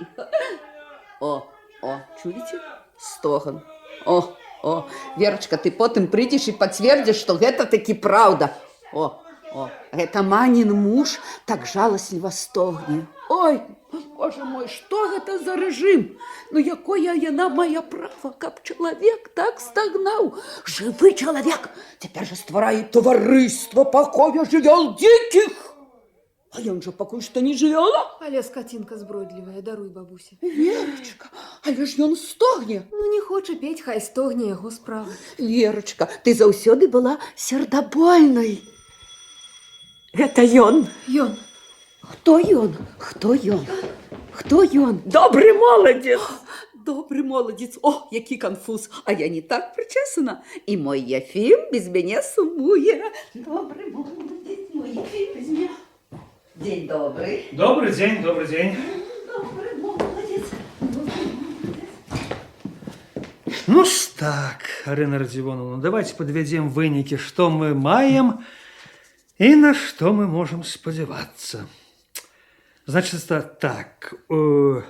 О, чуеце? Стоган. О, Верачка, ты потым прыйдзеш і пацвердзіш, што гэта такі праўда. Гэта Манін муж так жаласліва стогне. Ой, боже мой, што гэта за рэжым? Ну, якое яна мае права, каб чалавек так стагнаў? Жывы чалавек! Цяпер жа стварае таварыства пакоя жывёл дзікіх! А ён жа пакуль што не жывёла. Але скацінка збродлівая, даруй, бабуся. Верачка, але ж ён стогне. Ну, не хоча пець, хай стогне яго справа. Верачка, ты заўсёды была сердабольнай. Гэта ён. Ён. Хто ён? Добры моладзец. Добры моладзец. О, які канфуз. А я не так прычесана. І мой Яфім без мяне сумуе. Добры моладзец, мой Яфім без мяне. Дзень добрый. Добрый день. Добрый молодец. Ну так, Арина Родионовна, давайте подведем выники, что мы маем и на что мы можем сподеваться. Значит, так, вы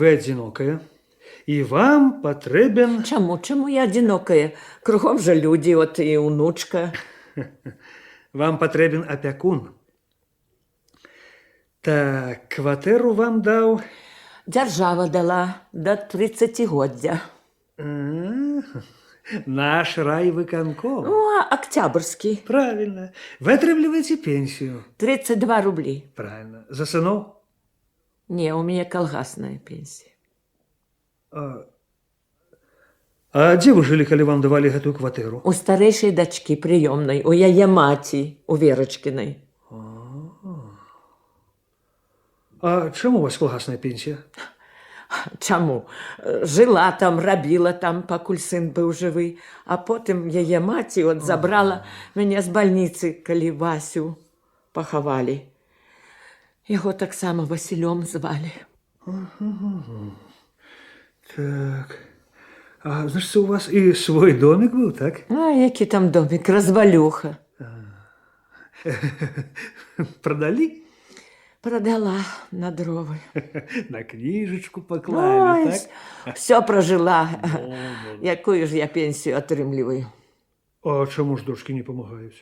одинокая, и вам потребен... Чаму я адзінокая? Кругом жа людзі, от і ўнучка. Вам потребен опекун. Так, кватэру вам даў... Дзяржава дала да 30годдзя. Наш райвыканком. Ну, а Октябрьский. Правильно. Вы отрабливаете пенсию. 32 рублі. Правильно. За сынов? Не, у мяне калгасная пенсія. А дзе вы жылі, калі вам давалі гэтую кватэру? У старэйшай дачкі прыёмнай, у яе маці, у Верачкінай. А чаму у вас калгасная пенсія? Чаму? Жыла там, рабіла там, пакуль сын быў жывы, а потым яе маці от забрала мяне з бальніцы, калі Васю пахавалі. Яго таксама Васілём звалі. Так. А, значит, у вас и свой домик был, так? А які там домик, развалюха. Продали? Продала на дровы. На книжечку поклали, Ой, так? все прожила. Якую ж я пенсію атрымліваю? А чему ж дочки не помогают?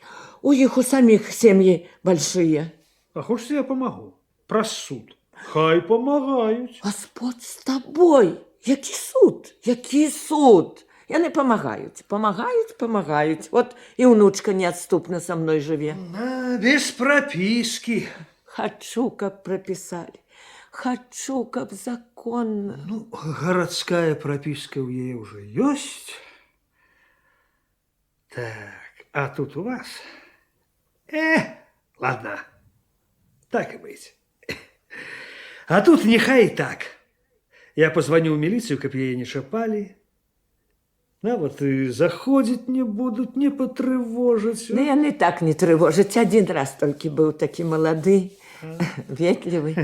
У іх у самих сем'і большие. А хочешь, я помогу? Про суд. Хай помогают. Господь з тобой. Який суд? Який суд? Яны помагають. Помагають. От і внучка неотступно со мной живе. Без прописки. Хочу, каб прописали. Хочу, каб законно. Ну, городская прописка у нее уже есть. Так, а тут у вас... Ладно, так и быть. А тут нехай и так. Я позвоню в милицию, каб ее не шапали. Да, вот и заходить не будут, не потревожить. Ну, яны так не тревожить. Один раз толькі быў такі малады, ветлівы.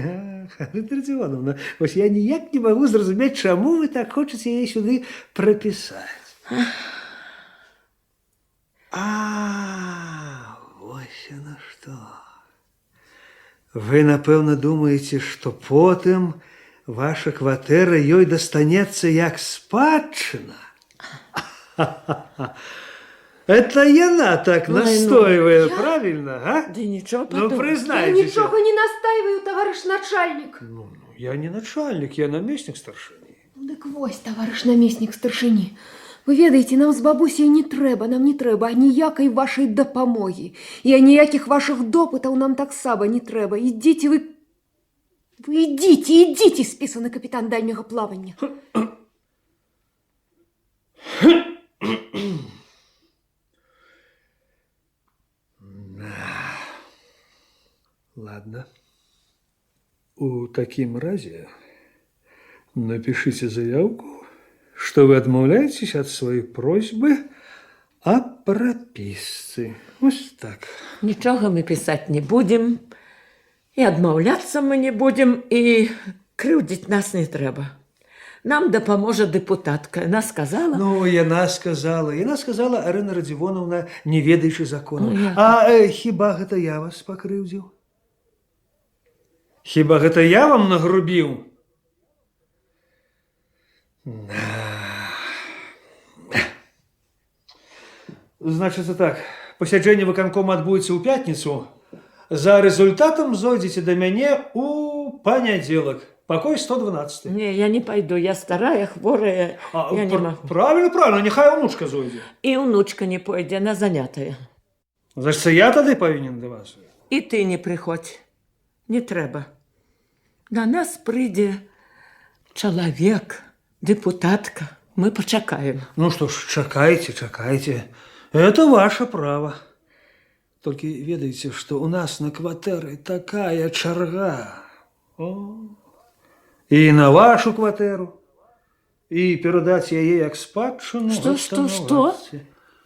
Анна Ивановна, вот я ніяк не могу зразумець, чему вы так хочете ей сюда прописать. Вот оно что. Вы, напевно, думаете, что потом ваша кватэра ёй достанется як спадчына? Это яна так настойвает, правильно, а? Да ничего Ну, подобного. признайтесь. Нічого не настаиваю, товарищ начальник. Ну, я не начальник, я наместник старшины. Дык вось, товарищ намеснік старшыні. Вы ведаеце, нам з бабусей не трэба, нам не трэба аніякай вашай дапамогі. І аніякіх вашых допытаў нам таксама не трэба. Ідзіце вы... Вы ідзіце, спісаны капітан дальняга плавання. Ладно. У таким разе напишите заявку, что вы отмовляетесь от своей просьбы о прописце. Вот так. Нічога мы пісаць не будем, і адмаўляцца мы не будем, і крыўдзіць нас не трэба. Нам дапаможа дэпутатка. Яна сказала... Ну, яна сказала, Арина Радзівоновна, не ведаючы закону. Ну, я- А хіба гэта я вас пакрыўдзіў? Хіба гэта я вам нагрубіў? Значыцца так, пасяджэнне выканкома адбудзецца ў пятніцу. За результатом зойдзеце да мяне у панядзелак. Пакой 112. Не, я не пойду, я старая, хворая, я не могу. Правильно, няхай унучка зойдзе. І внучка не пойдзе, она занятая. Значыцца, я тады павінен да вас. І ты не прыходзь. Не трэба. Да нас прыйдзе чалавек, дэпутатка. Мы пачакаем. Ну что ж, чакайте. Это ваше право. Только ведаеце, что у нас на кватэры такая чарга. О. И на вашу кватэру, и перадаць яе як спадчыну. Что?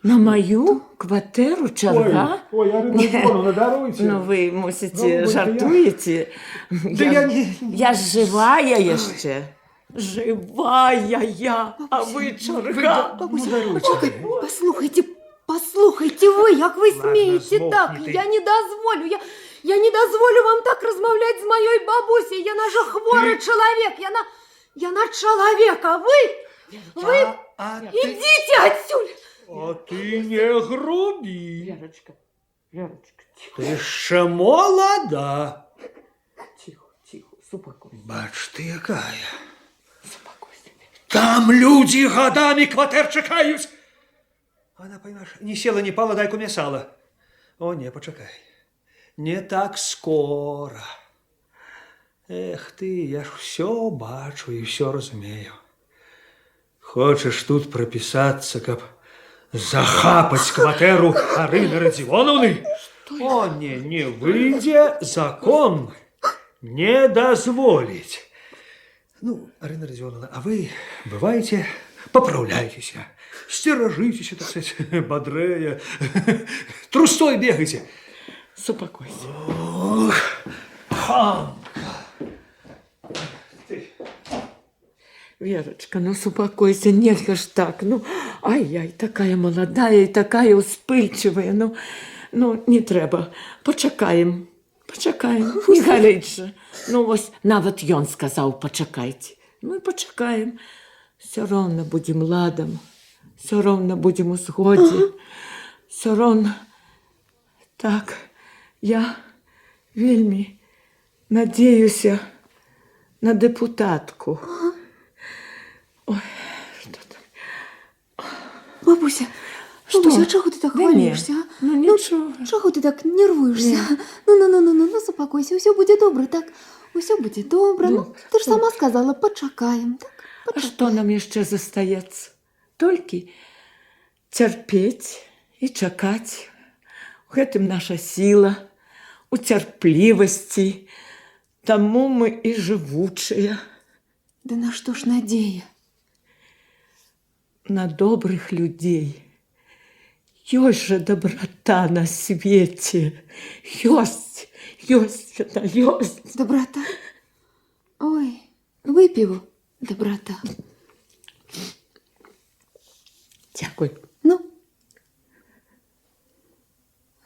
На мою кватэру чарга? Ой, Арина Ивановна, даруйте. Ну, вы, мусіце, жартуеце. Я ж живая яшчэ. Живая я, а вы чарга. Послухайте вы, як ви Ладно, смієте змовкни так? ти. Я не дозволю, я не дозволю вам так розмовляти з моєю бабусею. Яна же хворий чоловік, яна чоловік, а ви ідіть отсюда. А ты не груби. Верочка, тихо. Ты ще молода. Тихо, успокойся. Бач ты якая. Успокойся. Там люди годами кватер чекають. Она, понимаешь, не села, не пала, дай куме сала. О, не, почекай. Не так скоро. Эх ты, я ж все бачу и все разумею. Хочешь тут прописаться, каб захапать кватеру Арины Радзівоновны? О, не выйдя закон не дозволить. Ну, Арина Радзівоновна, а вы бываете, поправляйтесь, стерожитесь, так сказать, бодрея, трустой бегайте. Супокойся. Верочка, ну супокойся, нельзя ж так. Ну, ай-яй, такая молодая и такая успыльчивая. Ну, не треба. Почекаем. Почекаем. Не горить же. Ну, ось нават ён сказал, почекайте. Ну, и почекаем. Все равно будем ладом. Все равно будем у згоді. Все равно. Так, я вельми надеюся на депутатку. Ой, что там? Бабуся, бабуся, а чого ти так Да хвалишся? ні, ну нічого. Чого ти так нервуєшся? Ну, заспокойся, все буде добре, так? Усе буде добре. Ну, ти ж сама сказала, почекаємо, так? А что нам еще застаецца? Толькі цярпець і чакаць. У гэтым наша сіла, у цярплівасці. Таму мы і жывучыя. Да на што ж надзея? На добрых людзей. Ёсць жа доброта на свеце. Ёсць яна, ёсць. Доброта? Ой, выпіву, доброта. Дзякуй. Ну?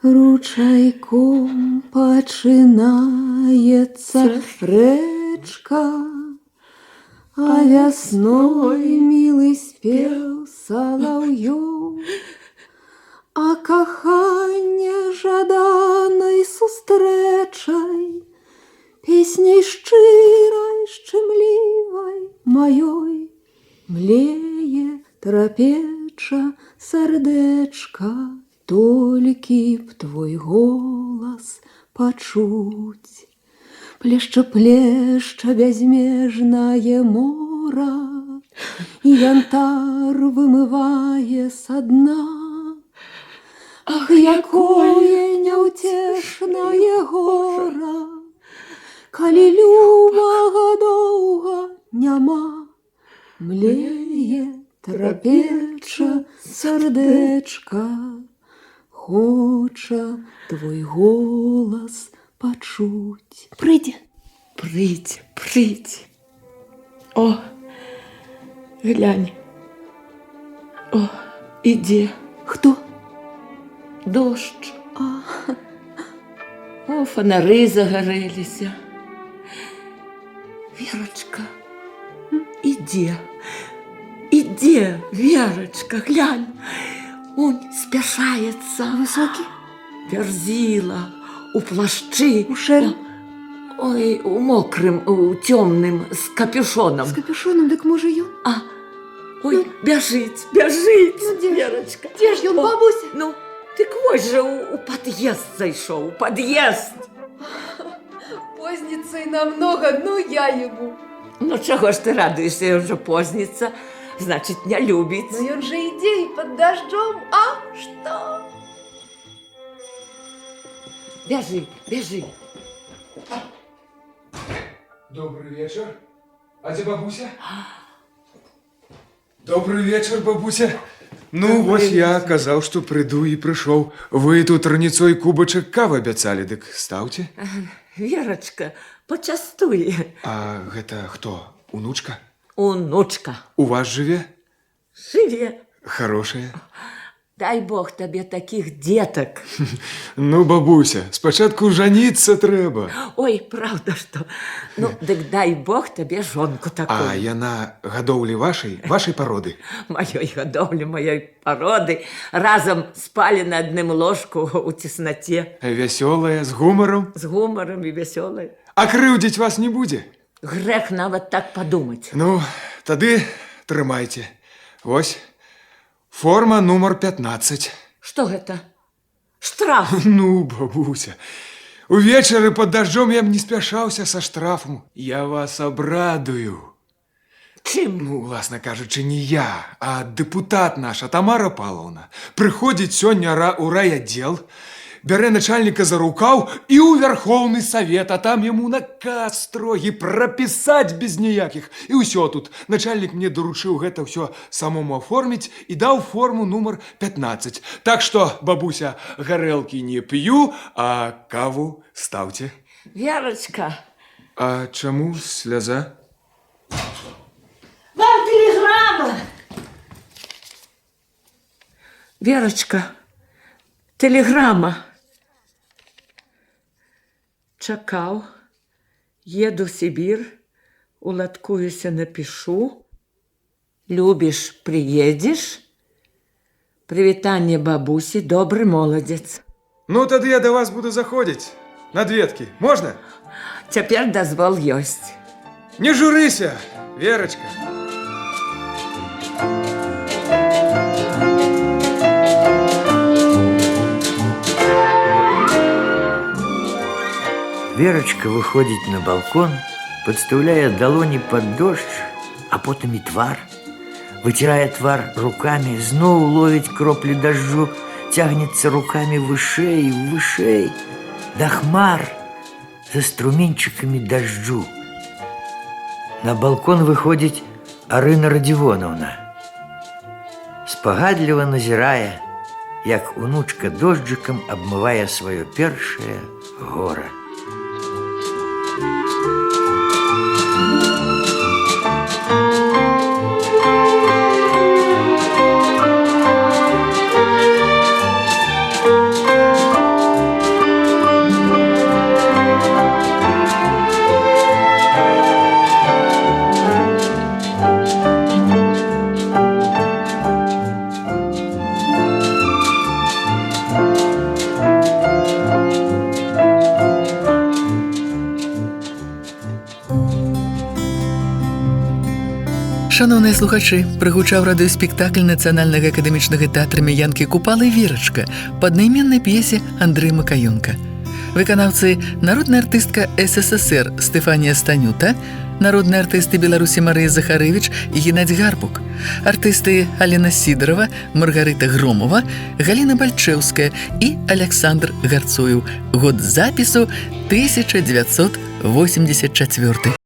Ручайком пачынаецца рэчка, а вясной мілы спеў салаўёў, а каханне жаданай сустрэчай, песняй шчырай, шчымлівай маёй, млее, трапеча сардэчка, толькі б твой голас пачуць. Плешча бязмежнае мора, і янтар вымывае са дна. Ах, якое няўцешнае гора, калі любага доўга няма, млее, трапеча сардэчка, хоча твой голас пачуць. Прыйдзе. Прыйдзе. О, глянь. О, ідзе. Хто? Дождж. О, фонары загарэліся. Верочка, ідзе. Ідзе, Верочка, глянь. Он спяшаецца. Высокі? Верзіла, у плашчы. У шэрым? Ой, у мокрым, у цёмным, з капюшонам. З капюшонам, дык можа ён? Ой, бяжыць, Ну, дзе ж? Верочка. Дзе ж ён, бабуся? Ну, дык вось жа у пад'езд зайшоў, у пад'езд. Позница и намного, ну я ему. Ну, чаго ж ты радуешься, ён жа позніцца, значит, не любіць. Но он же идей под дождем, а что? Бяжы. Добрый вечер. А где бабуся? Добрый вечер, бабуся. Ну, вот я казаў, што прыйду і прыйшоў. Вы тут раніцой кубачак кавы абяцалі, дык стаўце. Верочка, пачастуй. А гэта хто? Унучка? Унучка. У вас жыве? Жыве. Хорошая. Дай Бог табе таких деток. Ну, бабуся, спачатку жаніцца трэба. Ой, правда, что? Ну, дык дай Бог табе жонку такую. А яна гадоўлі вашай пароды? Маёй гадоўлі, маёй пароды. Разом спали на адным ложку у тесноте. Вясёлая, з гумаром? З гумаром і вясёлай. А крыўдзіць вас не будзе? Грэх нават так падумаць. Ну, тады трымайце. Вось, форма нумар 15. Што гэта? Штраф. Ну, бабуся, увечары под дождем я б не спяшаўся са штрафом. Я вас абрадую. Чым? Ну, уласна кажучы, не я, а депутат наша Тамара Павловна прыходзіць сёння у райаддзел, бярэ начальніка за рукаў і ў Вярхоўны Савет, а там яму наказ строгі прапісаць без ніякіх. І ўсё тут. Начальнік мне даручыў гэта ўсё самому аформіць і даў форму нумар 15. Так што, бабуся, гарэлкі не п'ю, а каву стаўце. Верочка, А чаму сляза? Вам телеграмма! Верочка, телеграма. Чакаў, еду в Сибір, уладкуюся, напишу. Любіш, приедешь? Привітанне бабусі, добрый молодец. Ну, тады я да вас буду заходзіць. Надведкі, можна? Цяпер дазвол ёсць. Не журыся, Верочка. Верочка выходит на балкон, подставляя долони под дождь, а потом и твар. Вытирая твар руками, знову ловить кропли дождю, тягнется руками вышей, вышей, до хмар за струменчиками дождю. На балкон выходит Арына Радзівоновна, спагадліва назірая, як унучка дожджиком обмывая свое першее гора. Шановныя слухачы, прагучаў радыёспектакль нацыянальнага акадэмічнага тэатра Янкі Купалы «Верачка» па аднайменнай п'есе Андрэя Макаёнка. Выканаўцы народная артыстка СССР Стефанія Станюта, народныя артысты Беларусі Марыя Захарэвіч і Геннадзь Гарбук, артысты Алена Сідарова, Маргарыта Громова, Галіна Бальчэўская і Аляксандр Гарцуеў. Год запісу 1984.